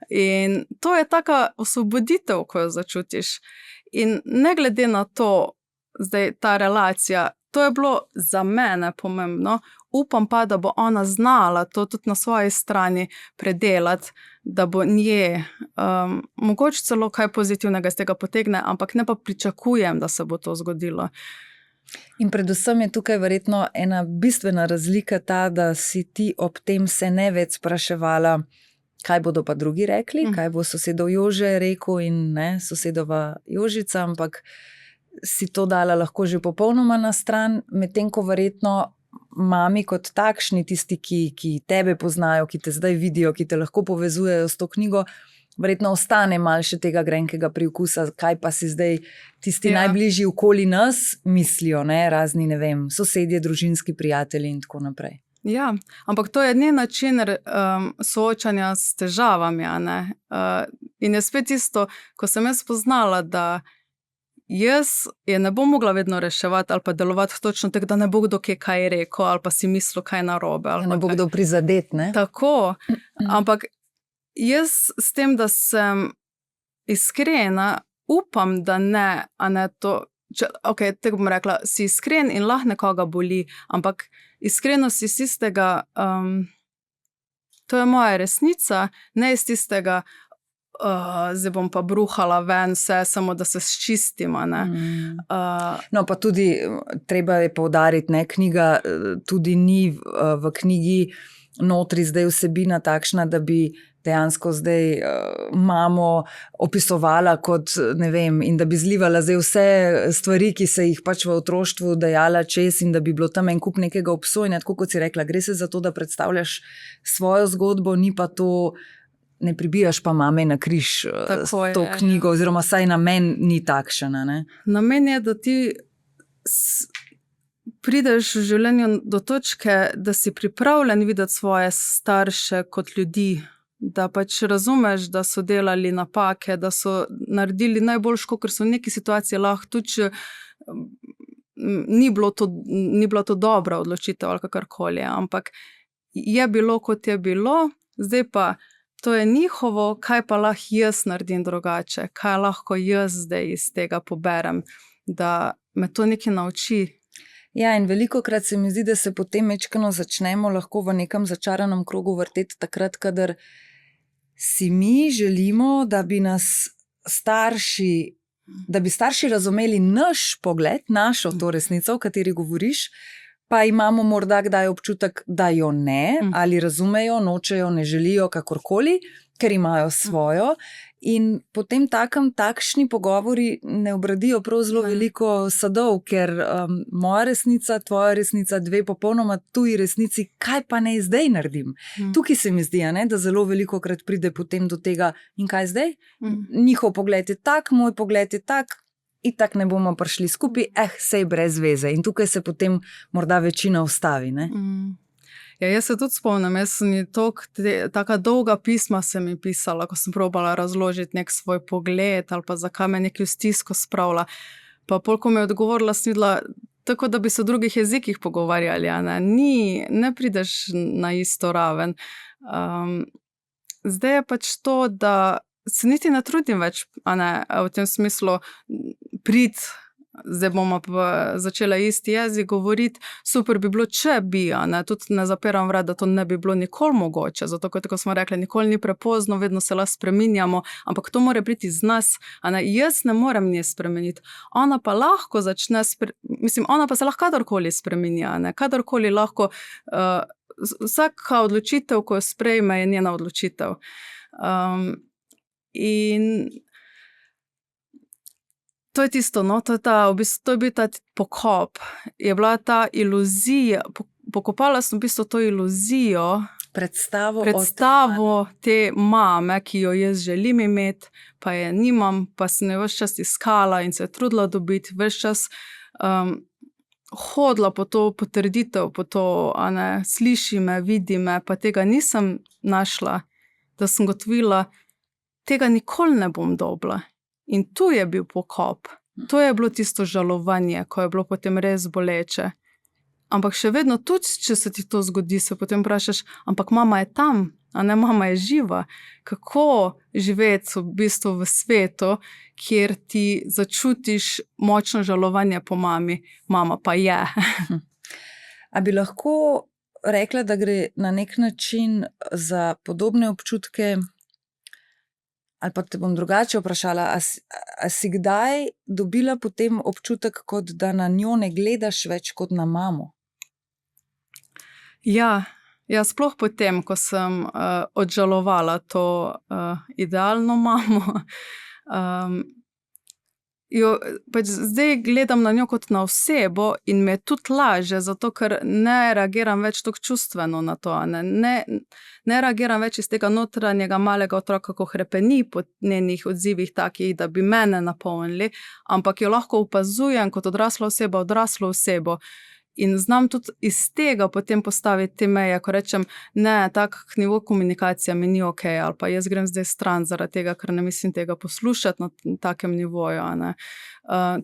B: In to je taka osvoboditev, ko jo začutiš. In ne glede na to, zdaj ta relacija, to je bilo za mene pomembno, upam pa, da bo ona znala to tudi na svoji strani predelati, da bo nje, mogoče celo kaj pozitivnega iz tega potegne, ampak ne pa pričakujem, da se bo to zgodilo.
A: In predvsem je tukaj verjetno ena bistvena razlika ta, da si ti ob tem se ne več spraševala, kaj bodo pa drugi rekli, kaj bo sosedov Jože rekel in ne, sosedova Jožica, ampak si to dala lahko že popolnoma na stran, medtem ko verjetno mami kot takšni, tisti, ki tebe poznajo, ki te zdaj vidijo, ki te lahko povezujejo s to knjigo, verjetno ostane malo še tega grenkega priokusa, kaj pa si zdaj tisti najbližji okoli nas mislijo, ne, razni, ne vem, sosedje, družinski prijatelji in tako naprej.
B: Ja, ampak to je njen način soočanja s težavami, ne. In je spet isto, ko sem jaz spoznala, da jaz je ne bom mogla vedno reševati ali pa delovati točno tako, da ne bo kdo kaj rekel ali pa si mislil kaj narobe.
A: Ne bo kdo prizadet, ne?
B: Tako, ampak jaz s tem, da sem iskrena, upam, da ne, a ne to, ok, tako bom rekla, si iskren in lahko nekoga boli, ampak iskrenost iz tistega, to je moja resnica, ne iz tistega, zdaj bom pa bruhala ven vse, samo da se sčistim, ne.
A: No, pa tudi treba je poudariti, ne, knjiga tudi ni v knjigi notri zdaj vsebina takšna, da bi dejansko zdaj mamo opisovala kot, ne vem, in da bi zlivala zdaj vse stvari, ki se jih pač v otroštvu dajala čez in da bi bilo tam en kup nekega obsojenja, tako kot si rekla, gre se za to, da predstavljaš svojo zgodbo, ni pa to, ne pribijaš pa mame na križ s to knjigo, oziroma saj namen ni takšen, ne?
B: Namen je, da ti prideš v življenju do točke, da si pripravljen videti svoje starše kot ljudi, da pač razumeš, da so delali napake, da so naredili najboljše, kakor so v neki situaciji lahko, tudi če ni bila to dobra odločitev ali kakorkoli, ampak je bilo, kot je bilo, zdaj pa to je njihovo, kaj pa lahko jaz naredim drugače, kaj lahko jaz zdaj iz tega poberem, da me to nekaj nauči.
A: Ja, in velikokrat se mi zdi, da se potem majčkeno začnemo lahko v nekem začaranem krogu vrteti takrat, kadar si mi želimo, da bi starši razumeli naš pogled, našo to resnico, o kateri govoriš, pa imamo morda kdaj občutek, da jo ne, ali razumejo, nočejo, ne želijo, kakorkoli, ker imajo svojo. In potem takšni pogovori ne obradijo prav zelo veliko sadov, ker moja resnica, tvoja resnica, dve popolnoma tuji resnici, kaj pa naj zdaj naredim? Tukaj se mi zdi, ne, da zelo velikokrat pride potem do tega, in kaj zdaj? Njihov pogled je tak, moj pogled je tak, itak ne bomo prišli skupaj, sej brez veze. In tukaj se potem morda večina ustavi, ne?
B: Ja, jaz se tudi spomnim, taka dolga pisma sem mi pisala, ko sem probala razložiti nek svoj pogled ali pa zakaj me nekaj v stisko spravila. Pa pol, ko mi je odgovorila, sem videla, tako da bi se v drugih jezikih pogovarjali, ne, ne prideš na isto raven. Zdaj je pač to, da se niti ne trudim več, v tem smislu priti, zdaj bomo pa začela isti jezik govoriti, super bi bilo, če bi, tudi ne zapiram vrat, da to ne bi bilo nikoli mogoče, zato kot smo rekli, nikoli ni prepozno, vedno se lahko spreminjamo, ampak to mora priti iz nas, jaz ne morem nje spremeniti, ona pa lahko začne, ona pa se lahko kadarkoli spreminja, kadarkoli lahko vsaka odločitev, ko jo sprejme, je njena odločitev. In to je tisto, no, to je bil ta pokop, je bila ta iluzija, pokopala sem v bistvu to iluzijo, predstavo te mame, ki jo jaz želim imeti, pa je nimam, pa sem jo ves čas iskala in se je trudila dobiti, ves čas hodila po to potrditev, po to, a ne, sliši me, vidi me, pa tega nisem našla, da sem gotovila, tega nikoli ne bom dobila. In tu je bil pokop. To je bilo tisto žalovanje, ko je bilo potem res boleče. Ampak še vedno, tudi če se ti to zgodi, se potem vprašaš, ampak mama je tam, a ne, mama je živa. Kako živeti v bistvu v svetu, kjer ti začutiš močno žalovanje po mami, mama pa je.
A: A bi lahko rekla, da gre na nek način za podobne občutke, ali pa te bom drugače vprašala, a si kdaj dobila potem občutek, kot da na njo ne gledaš več kot na mamo?
B: Ja, sploh potem, ko sem odžalovala to idealno mamo. Pač zdaj gledam na njo kot na osebo in me tudi laže, zato ker ne reagiram več tako čustveno na to. Ne reagiram več iz tega notranjega malega otroka, ko hrepeni po njenih odzivih takih, da bi mene napolnili, ampak jo lahko opazujem kot odraslo osebo. In znam tudi iz tega potem postaviti te meje, ko rečem, ne, tak nivo komunikacija mi ni okej, ali pa jaz grem zdaj stran zaradi tega, ker ne mislim tega poslušati na takem nivoju, a ne.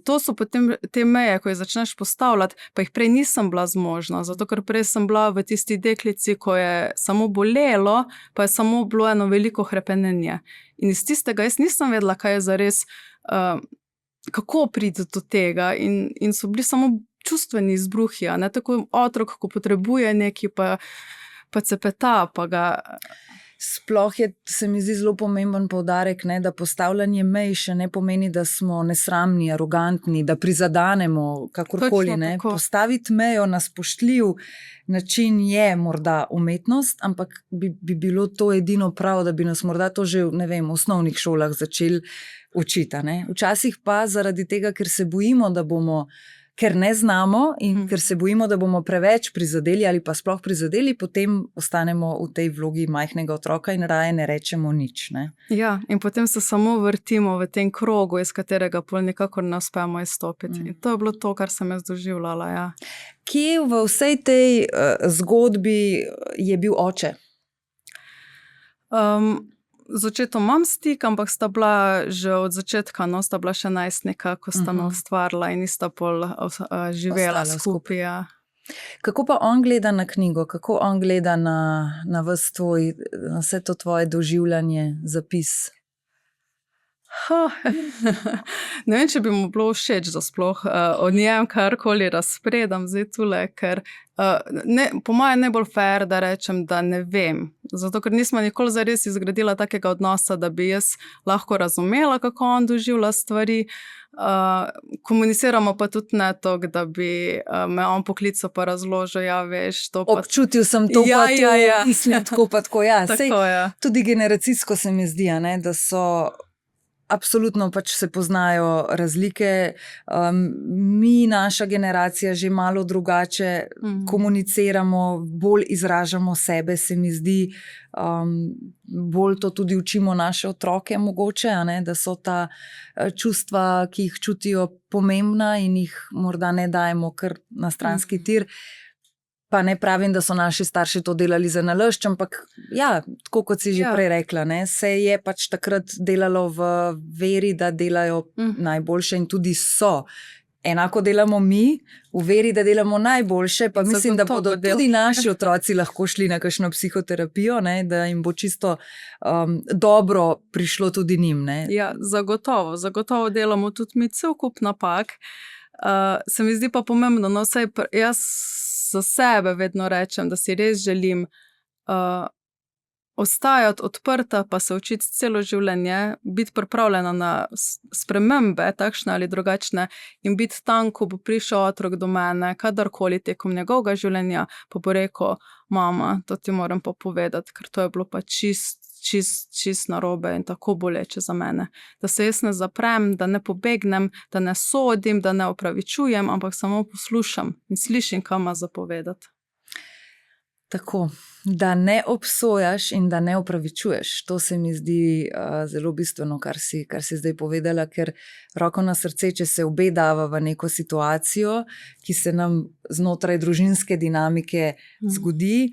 B: To so potem te meje, ko jih začneš postavljati, pa jih prej nisem bila zmožna, zato ker prej sem bila v tisti deklici, ko je samo bolelo, pa je samo bilo eno veliko hrepenenje. In iz tistega jaz nisem vedela, kaj je zares, kako priti do tega, in so bili samo čustveni izbruhi, a ne, tako otrok, ko potrebuje nekaj, pa cepeta, pa ga...
A: Sploh se mi zdi zelo pomemben poudarek, ne, da postavljanje mej še ne pomeni, da smo nesramni, arogantni, da prizadanemo, kakorkoli, ne. Postaviti mejo na spoštljiv način je morda umetnost, ampak bi bilo to edino prav, da bi nas morda to že, ne vem, v osnovnih šolah začeli učiti, ne. Včasih pa zaradi tega, ker se bojimo, ker ne znamo in ker se bojimo, da bomo preveč prizadeli ali pa sploh prizadeli, potem ostanemo v tej vlogi majhnega otroka in raje ne rečemo nič, ne.
B: Ja, in potem se samo vrtimo v tem krogu, iz katerega pol nikakor ne uspemo izstopiti. In to je bilo to, kar sem jaz doživljala, ja.
A: Kje v vsej tej zgodbi je bil oče?
B: Z očetom imam stik, ampak sta bila že od začetka, no, sta bila še najstnika, ko sta me ustvarila in nista pol živela skupaj, ja.
A: Kako pa on gleda na knjigo? Kako on gleda na ves tvoj, na vse to tvoje doživljanje, zapis?
B: Ne vem, če bi mu bilo všeč, da sploh o njem karkoli razpredam zdaj tule, ker po mojem najbolj fair, da rečem, da ne vem. Zato, ker nismo nikoli zares izgradila takega odnosa, da bi jaz lahko razumela, kako on doživlja stvari. Komuniciramo pa tudi ne toliko, da bi me on poklical pa razložil, ja, veš, to pa...
A: Občutil sem to, pa to, mislim, tako pa tako, ja.
B: Tako, ja.
A: Tudi generacijsko se mi zdi, ne, da so... Absolutno pač se poznajo razlike. Mi, naša generacija, že malo drugače komuniciramo, bolj izražamo sebe, se mi zdi, bolj to tudi učimo naše otroke mogoče, a ne, da so ta čustva, ki jih čutijo, pomembna in jih morda ne dajemo kar na stranski tir. Pa ne pravim, da so naši starši to delali za nalašč, ampak ja, tako kot si že prej rekla, ne, se je pač takrat delalo v veri, da delajo najboljše in tudi so. Enako delamo mi, v veri, da delamo najboljše, pa mislim, da bodo tudi naši otroci lahko šli na kakšno psihoterapijo, ne, da jim bo čisto dobro prišlo tudi njim, ne.
B: Ja, zagotovo delamo tudi mi cel kup napak. Se mi zdi pa pomembno, no, saj jaz za sebe vedno rečem, da si res želim ostajati odprta, pa se učiti celo življenje, biti pripravljena na spremembe, takšne ali drugačne, in biti tam, ko bo prišel otrok do mene, kadarkoli tekom njegovega življenja, pa bo rekel, mama, to ti moram pa povedati, ker to je bilo pa čist narobe in tako boleče za mene. Da se jaz ne zaprem, da ne pobegnem, da ne sodim, da ne opravičujem, ampak samo poslušam in slišim, kaj ima za povedati.
A: Tako, da ne obsojaš in da ne opravičuješ. To se mi zdi zelo bistveno, kar si zdaj povedala, ker roko na srce, če se obe dava v neko situacijo, ki se nam znotraj družinske dinamike zgodi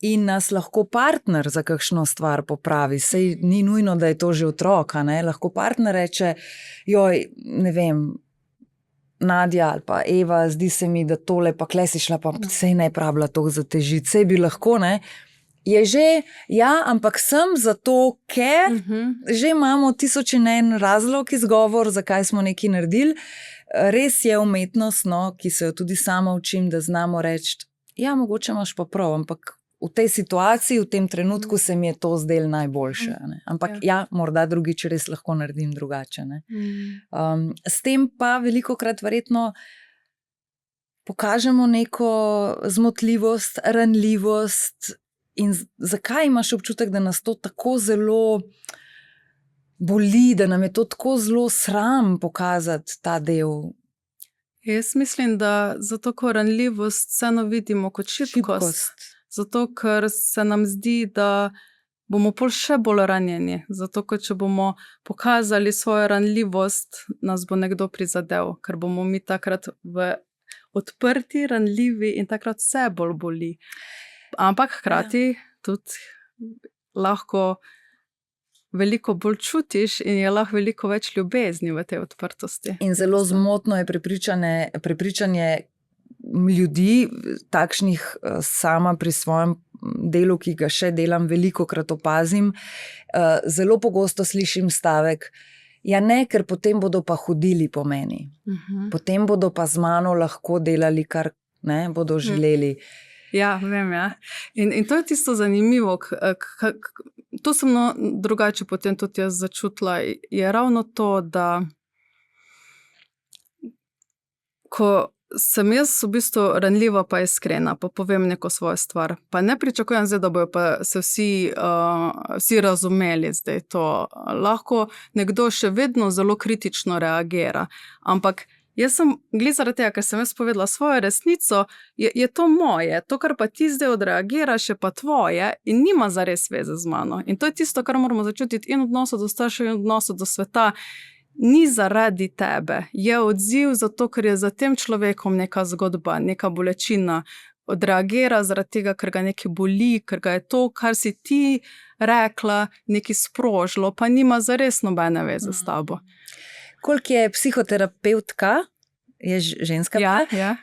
A: in nas lahko partner za kakšno stvar popravi. Sej ni nujno, da je to že otrok, ne? Lahko partner reče, joj, ne vem, Nadja ali pa Eva, zdi se mi, da tole pa kle si šla, pa sej ne pravila toliko zatežiti, sej bi lahko, ne. Je že, ja, ampak sem zato, ker že imamo 1001 razlog, izgovor, zakaj smo nekaj naredili. Res je umetnost, no, ki se jo tudi sama učim, da znamo reči, ja, mogoče imaš pa prav, ampak v tej situaciji, v tem trenutku se mi je to zdelo najboljše. Ne? Ampak ja, morda drugič res lahko naredim drugače. Ne? S tem pa velikokrat verjetno pokažemo neko zmotljivost, ranljivost in zakaj imaš občutek, da nas to tako zelo boli, da nam je to tako zelo sram pokazati ta del?
B: Jaz mislim, da zato, ko ranljivost vseeno vidimo kot šibkost. Zato, ker se nam zdi, da bomo pol še bolj ranjeni. Zato, ker če bomo pokazali svojo ranljivost, nas bo nekdo prizadel, ker bomo mi takrat odprti, ranljivi in takrat vse bolj boli. Ampak hkrati tudi lahko veliko bolj čutiš in je lahko veliko več ljubezni v tej odprtosti.
A: In zelo zmotno je prepričanje ljudi, takšnih sama pri svojem delu, ki ga še delam, velikokrat opazim, zelo pogosto slišim stavek, ja ne, ker potem bodo pa hodili po meni. Potem bodo pa z mano lahko delali, kar ne, bodo želeli.
B: Ja, vem, ja. In to je tisto zanimivo, to sem drugače potem tudi jaz začutila, je ravno to, da ko sem jaz v bistvu ranljiva pa iskrena, pa povem neko svojo stvar. Pa ne pričakujem zdaj, da bojo pa se vsi razumeli zdaj to. Lahko nekdo še vedno zelo kritično reagira, ampak jaz sem, glede zaradi tega, ker sem jaz povedala svojo resnico, je to moje. To, kar pa ti zdaj odreagiraš, je pa tvoje in nima zares veze z mano. In to je tisto, kar moramo začutiti in v odnosu do staršev in v odnosu do sveta. Ni zaradi tebe, je odziv zato, ker je za tem človekom neka zgodba, neka bolečina, odreagira zaradi tega, ker ga nekaj boli, ker ga je to, kar si ti rekla, nekaj sprožilo, pa nima zares nobene veze s tabo.
A: Koliko je psihoterapevtka, je ženska,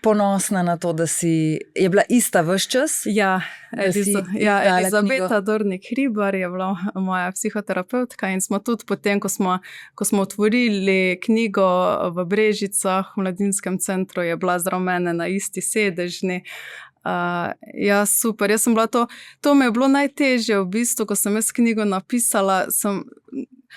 A: ponosna na to, da je bila ista ves čas?
B: Ja, Elizabeta Dornik-Hribar je bila moja psihoterapevtka in smo tudi potem, ko smo otvorili knjigo v Brežicah, v mladinskem centru, je bila zraven mene na isti sedežni. Ja, super, jaz sem bila to mi je bilo najtežje v bistvu, ko sem jaz knjigo napisala,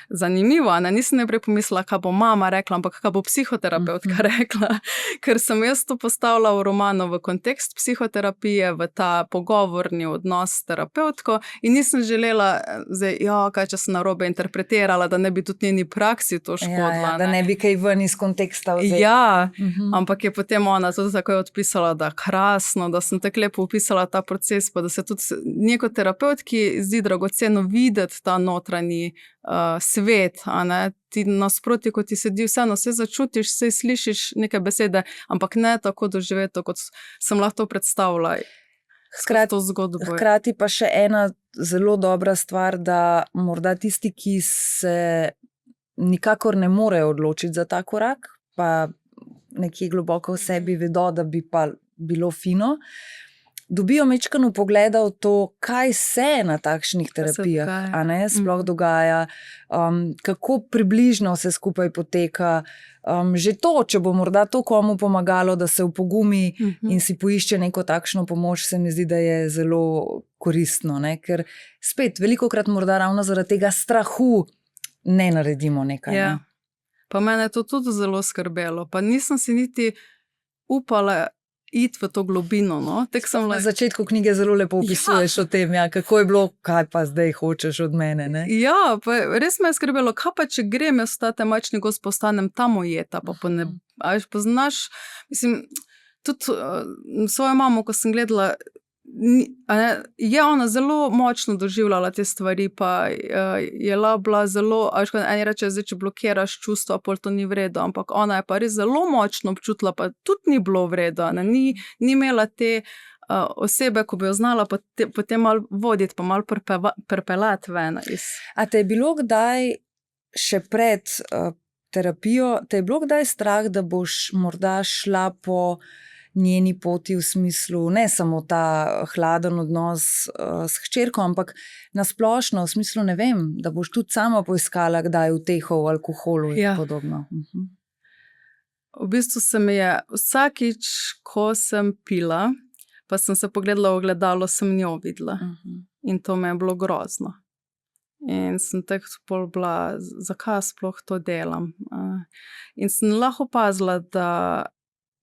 B: zanimivo, ne? Nisem najprej pomislila, kaj bo mama rekla, ampak kaj bo psihoterapeutka rekla, ker sem jaz to postavila v romanu v kontekst psihoterapije, v ta pogovorni odnos s terapeutko in nisem želela zdaj, kaj če sem narobe interpretirala, da ne bi tudi njeni praksi to škodila.
A: Da ne bi kaj ven iz konteksta vzeti.
B: Ja, ampak je potem ona tudi takoj odpisala, da krasno, da sem tako lepo opisala ta proces, pa da se tudi neko terapeutki zdi dragoceno videti ta notranji svet, a ne, ti nasproti, ko ti sedi vseeno, vse začutiš, vse slišiš neke besede, ampak ne tako doživeto, kot sem lahko to predstavila.
A: Hkrati pa še ena zelo dobra stvar, da morda tisti, ki se nikakor ne morejo odločiti za ta korak, pa nekje globoko v sebi vedo, da bi pa bilo fino, dobijo majčkeno vpogleda v to, kaj se na takšnih terapijah sploh dogaja, kako približno vse skupaj poteka. Že to, če bo morda to komu pomagalo, da se opogumi in si poišče neko takšno pomoč, se mi zdi, da je zelo koristno, ne? Ker spet velikokrat morda ravno zaradi tega strahu ne naredimo nekaj.
B: Ja.
A: Ne?
B: Pa mene je to tudi zelo skrbelo, pa nisem si niti upala iti v to globino. No?
A: Na začetku knjige zelo lepo opisuješ o tem, ja, kako je bilo, kaj pa zdaj hočeš od mene. Ne?
B: Ja, pa res me je skrbelo, kaj pa če grem jaz v ta temačni gozd, postanem tam ujeta, pa a veš, poznaš, mislim, tudi svojo mamo, ko sem gledala, je ona zelo močno doživljala te stvari, pa je bila zelo, a veš, eni reče, zdaj, če blokiraš čustva, pol to ni v redu, ampak ona je pa res zelo močno občutila, pa tudi ni bilo v redu, ni imela te osebe, ko bi jo znala potem malo voditi, pa malo pripeljati ven.
A: A te je bilo kdaj še pred terapijo, te je bilo kdaj strah, da boš morda šla po njeni poti v smislu, ne samo ta hladen odnos s hčerko, ampak nasplošno v smislu, ne vem, da boš tudi sama poiskala kdaj uteho v alkoholu in podobno.
B: V bistvu se mi je vsakič, ko sem pila, pa sem se pogledala v ogledalo, sem njo videla. In to me je bilo grozno. In sem tako bila, zakaj sploh to delam. In sem lahko opazila, da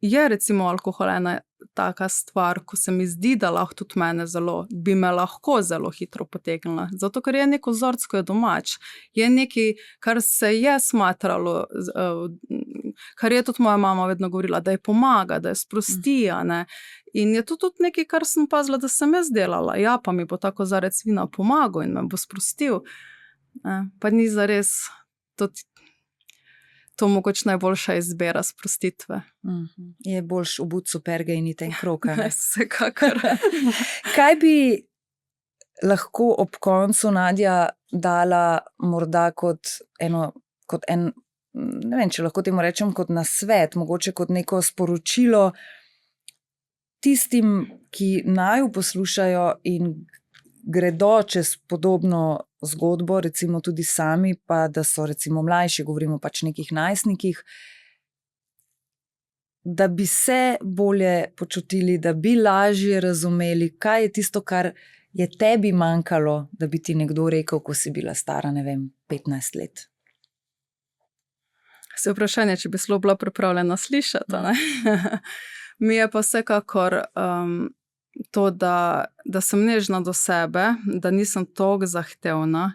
B: je recimo alkohol ena taka stvar, ko se mi zdi, da lahko tudi mene bi me lahko zelo hitro potegnila. Zato, ker je nek vzorc, ko je domač. Je nekaj, kar se je smatralo, kar je tudi moja mama vedno govorila, da je pomaga, da je sprosti, ne. In je to tudi nekaj, kar sem opazila, da sem jaz delala. Ja, pa mi bo ta kozarec vina pomagal in me bo sprostil. Pa ni zares to mogoče najboljša izbira sprostitve.
A: Je boljš obut superge in iten krog.
B: Vsekakor.
A: Kaj bi lahko ob koncu Nadja dala morda kot en, ne vem, če lahko temu rečem kot nasvet, mogoče kot neko sporočilo tistim, ki naju poslušajo in gredo čez podobno zgodbo, recimo tudi sami, pa da so recimo mlajši, govorimo pač nekih najstnikih, da bi se bolje počutili, da bi lažje razumeli, kaj je tisto, kar je tebi manjkalo, da bi ti nekdo rekel, ko si bila stara, ne vem, 15 let.
B: Se vprašanje, če bi sploh bila pripravljena slišati, ne? Mi je pa vsekakor to, da sem nežna do sebe, da nisem toliko zahtevna,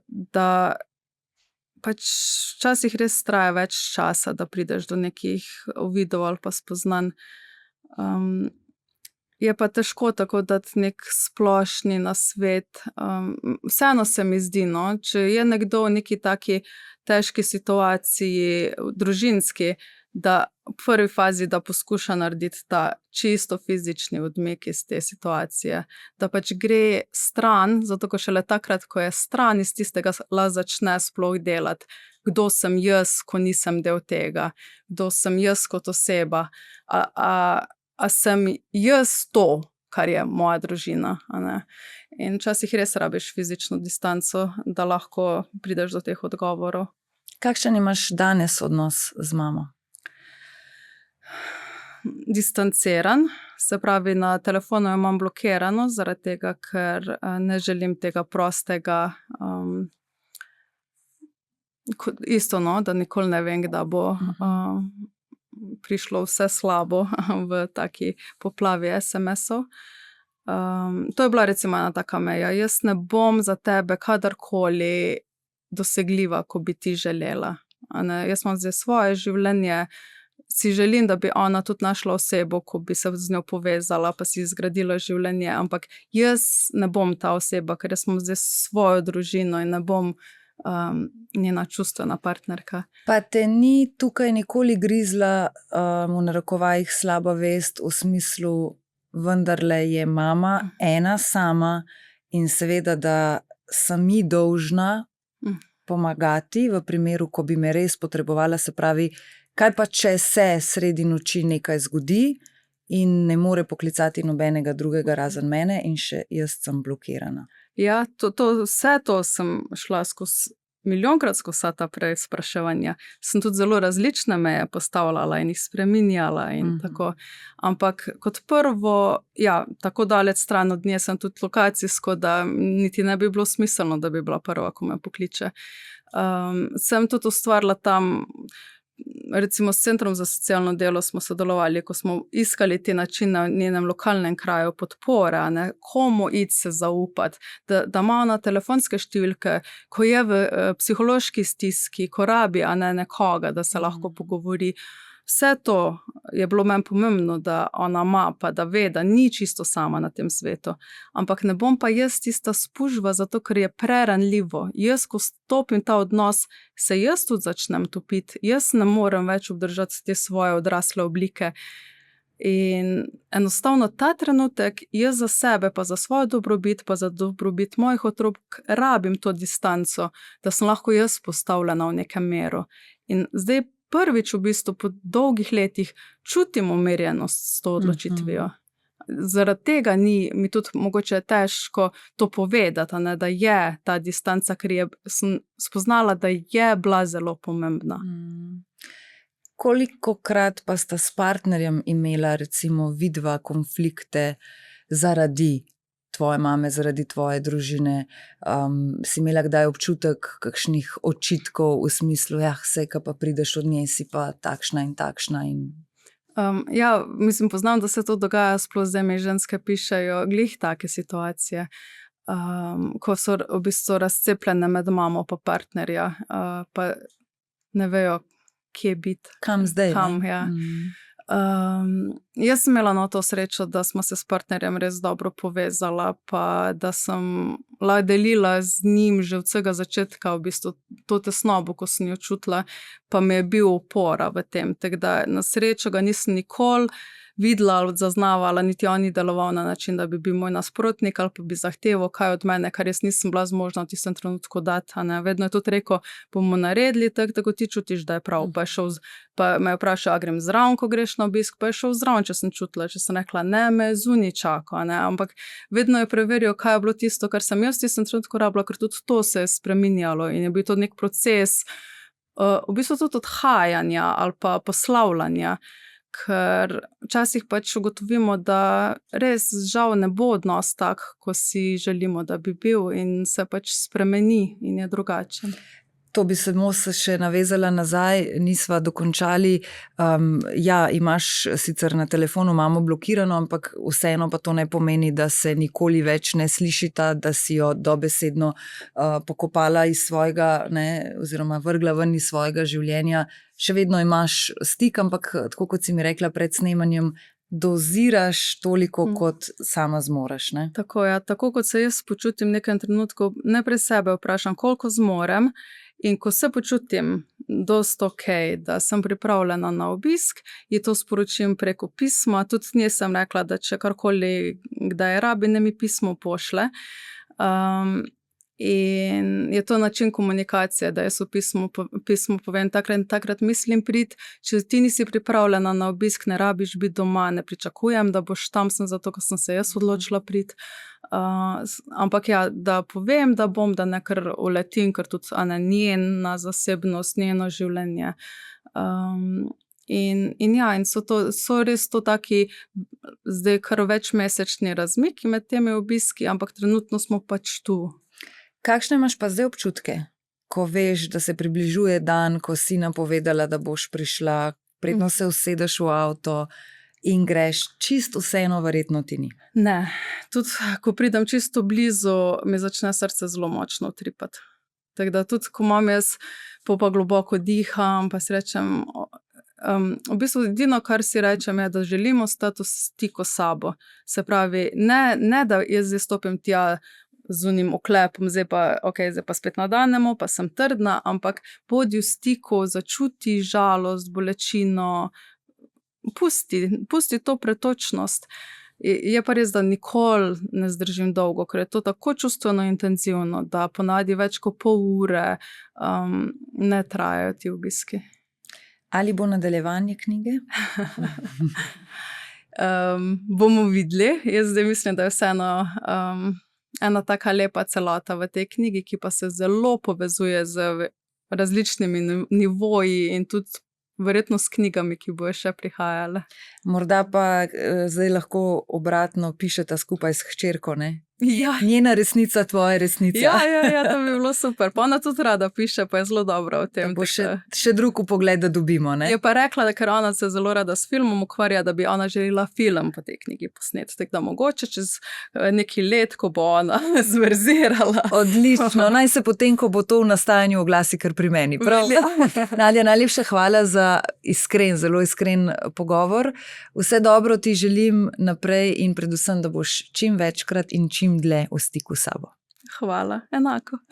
B: da pač včasih res traja več časa, da prideš do nekih uvidov ali pa spoznanj. Je pa težko tako dati nek splošni nasvet. Vseeno se mi zdi, no, če je nekdo v neki taki težki situaciji, družinski, da v prvi fazi, da poskuša narediti ta čisto fizični odmik iz te situacije, da pač gre stran, zato ko šele takrat, ko je stran iz tistega, začne sploh delati, kdo sem jaz, ko nisem del tega, kdo sem jaz kot oseba, a sem jaz to, kar je moja družina, a ne. In včasih res rabiš fizično distanco, da lahko prideš do teh odgovorov.
A: Kakšen imaš danes odnos z mamo?
B: Distanciran, se pravi, na telefonu jo imam blokirano, zaradi tega, ker ne želim tega prostega, isto, no, da nikoli ne vem, kdaj bo prišlo vse slabo v taki poplavi SMS-ov. To je bila recimo ena taka meja. Jaz ne bom za tebe kadarkoli dosegljiva, ko bi ti želela. Jaz imam zdaj svoje življenje, si želim, da bi ona tudi našla osebo, ko bi se z njo povezala, pa si zgradila življenje, ampak jaz ne bom ta oseba, ker jaz imam zdaj svojo družino in ne bom njena čustvena partnerka.
A: Pa te ni tukaj nikoli grizla v narekovajih slaba vest v smislu, vendarle je mama ena sama in seveda, da sem ji dolžna pomagati v primeru, ko bi me res potrebovala, se pravi, kaj pa, če se sredi noči nekaj zgodi in ne more poklicati nobenega drugega razen mene in še jaz sem blokirana.
B: Ja, vse to sem šla skozi milijonkrat skozi vsa ta preizpraševanja. Sem tudi zelo različne meje postavljala in jih spreminjala in tako. Ampak kot prvo, ja, tako daleč stran od nje sem tudi lokacijsko, da niti ne bi bilo smiselno, da bi bila prva, ko me pokliče. Sem tudi ustvarila tam, recimo s Centrom za socialno delo smo sodelovali, ko smo iskali te načine v njenem lokalnem kraju podpore, komu iti se zaupati, da ima na telefonske številke, ko je v psihološki stiski, ko rabi, nekoga, da se lahko pogovori. Vse to je bilo meni pomembno, da ona ima, pa da ve, da ni čisto sama na tem svetu. Ampak ne bom pa jaz tista spužva, zato ker je preranljivo. Jaz, ko stopim ta odnos, se jaz tudi začnem topiti. Jaz ne morem več obdržati te svoje odrasle oblike. In enostavno ta trenutek jaz za sebe, pa za svojo dobrobit, pa za dobrobit mojih otrok rabim to distanco, da sem lahko jaz postavljena v nekem meru. In zdaj prvič v bistvu po dolgih letih čutim umirjenost s to odločitvijo. Zaradi tega mi tudi mogoče težko to povedati, da je ta distanca, ker sem spoznala, da je bila zelo pomembna.
A: Kolikokrat pa sta s partnerjem imela recimo vidva konflikte zaradi tvoje mame, zaradi tvoje družine? Si imela kdaj občutek kakšnih očitkov v smislu, sej, ko pa prideš od nje, si pa takšna in takšna?
B: Ja, mislim, poznam, da se to dogaja, sploh zdaj mi ženske pišejo glih take situacije, ko so v bistvu razcepljene med mamo pa partnerja, pa ne vejo, kje biti.
A: Kam zdaj?
B: Ja. Jaz sem imela to srečo, da smo se s partnerjem res dobro povezala, pa da sem delila z njim že od vsega začetka v bistvu to tesnobo, ko sem jo čutila, pa mi je bil opora v tem. Tako da na srečo ga nisem nikoli videla ali zaznavala, niti on ni deloval na način, da bi bil moj nasprotnik ali pa bi zahteval kaj od mene, kar jaz nisem bila zmožna v tistem trenutku dati. Vedno je tudi rekel, bomo naredili tako, da ti čutiš, da je prav. Pa me je vprašal, a grem zraven, ko greš na obisk, pa je šel zraven, če sem čutila, če sem rekla, ne, me zunaj čaka. Ampak vedno je preveril, kaj je bilo tisto, kar sem jaz v tistem trenutku rabila, ker tudi to se je spreminjalo in je bil to nek proces, v bistvu tudi odhajanja ali pa poslavljanja. Ker včasih pač ugotovimo, da res žal ne bo odnos tak, ko si želimo, da bi bil, in se pač spremeni in je drugačen.
A: To bi se še navezala nazaj, nisva dokončali. Imaš sicer na telefonu mamo blokirano, ampak vseeno pa to ne pomeni, da se nikoli več ne slišita, da si jo dobesedno pokopala iz svojega, oziroma vrgla ven iz svojega življenja. Še vedno imaš stik, ampak tako kot si mi rekla pred snemanjem, doziraš toliko, kot sama zmoreš.
B: Tako, ja, tako kot se jaz počutim v nekem trenutku, najprej sebe vprašam, koliko zmorem. In ko se počutim dosti okej, da sem pripravljena na obisk, ji to sporočim preko pisma. Tudi nje sem rekla, da če karkoli, kdaj rabi, ne mi pismo pošle. In je to način komunikacije, da jaz v pismu povem, takrat mislim priti, če ti nisi pripravljena na obisk, ne rabiš biti doma, ne pričakujem, da boš tam, sem zato, ker sem se jaz odločila priti. Ampak ja, da povem, da bom, da ne kar uletim, ker tudi njena zasebnost, njeno življenje. In so res to taki zdaj kar večmesečni razmiki med temi obiski, ampak trenutno smo pač tu.
A: Kakšne imaš pa zdaj občutke, ko veš, da se približuje dan, ko si napovedala, da boš prišla, predno se usedeš v avto in greš, čisto vseeno verjetno ti ni?
B: Ne, tudi ko pridem čisto blizu, mi začne srce zelo močno utripati. Tako da tudi, ko imam jaz, pa globoko diham, pa si rečem, v bistvu edino, kar si rečem, je, da želimo stati v stiku s sabo. Se pravi, ne da jaz zdaj stopim tja z unim oklepom, zdaj pa spet nadanemo, pa sem trdna, ampak bodi v stiku, začuti žalost, bolečino, pusti to pretočnost. Je pa res, da nikoli ne zdržim dolgo, ker je to tako čustveno intenzivno, da ponavadi več kot pol ure ne trajajo ti obiski.
A: Ali bo nadaljevanje knjige?
B: Bomo videli. Jaz zdaj mislim, da je vseeno ena taka lepa celota v tej knjigi, ki pa se zelo povezuje z različnimi nivoji in tudi verjetno s knjigami, ki bojo še prihajale.
A: Morda pa zdaj lahko obratno pišeta skupaj s hčerko, ne?
B: Ja.
A: Njena resnica, tvoja resnica.
B: Ja, to bi bilo super. Pa ona tudi rada piše, pa je zelo dobra v tem.
A: Bo še drug pogled, da dobimo, ne?
B: Je pa rekla, da ker ona se zelo rada s filmom ukvarja, da bi ona želela film po tej knjigi posneti. Tako da mogoče čez neki let, ko bo ona zverzirala.
A: Odlično. Naj se potem, ko bo to v nastajanju, oglasi kar pri meni. Prav. Nadja, najlepša hvala za zelo iskren pogovor. Vse dobro ti želim naprej in predvsem, da boš čim večkrat in čim dlje v stiku s sabo.
B: Hvala, enako.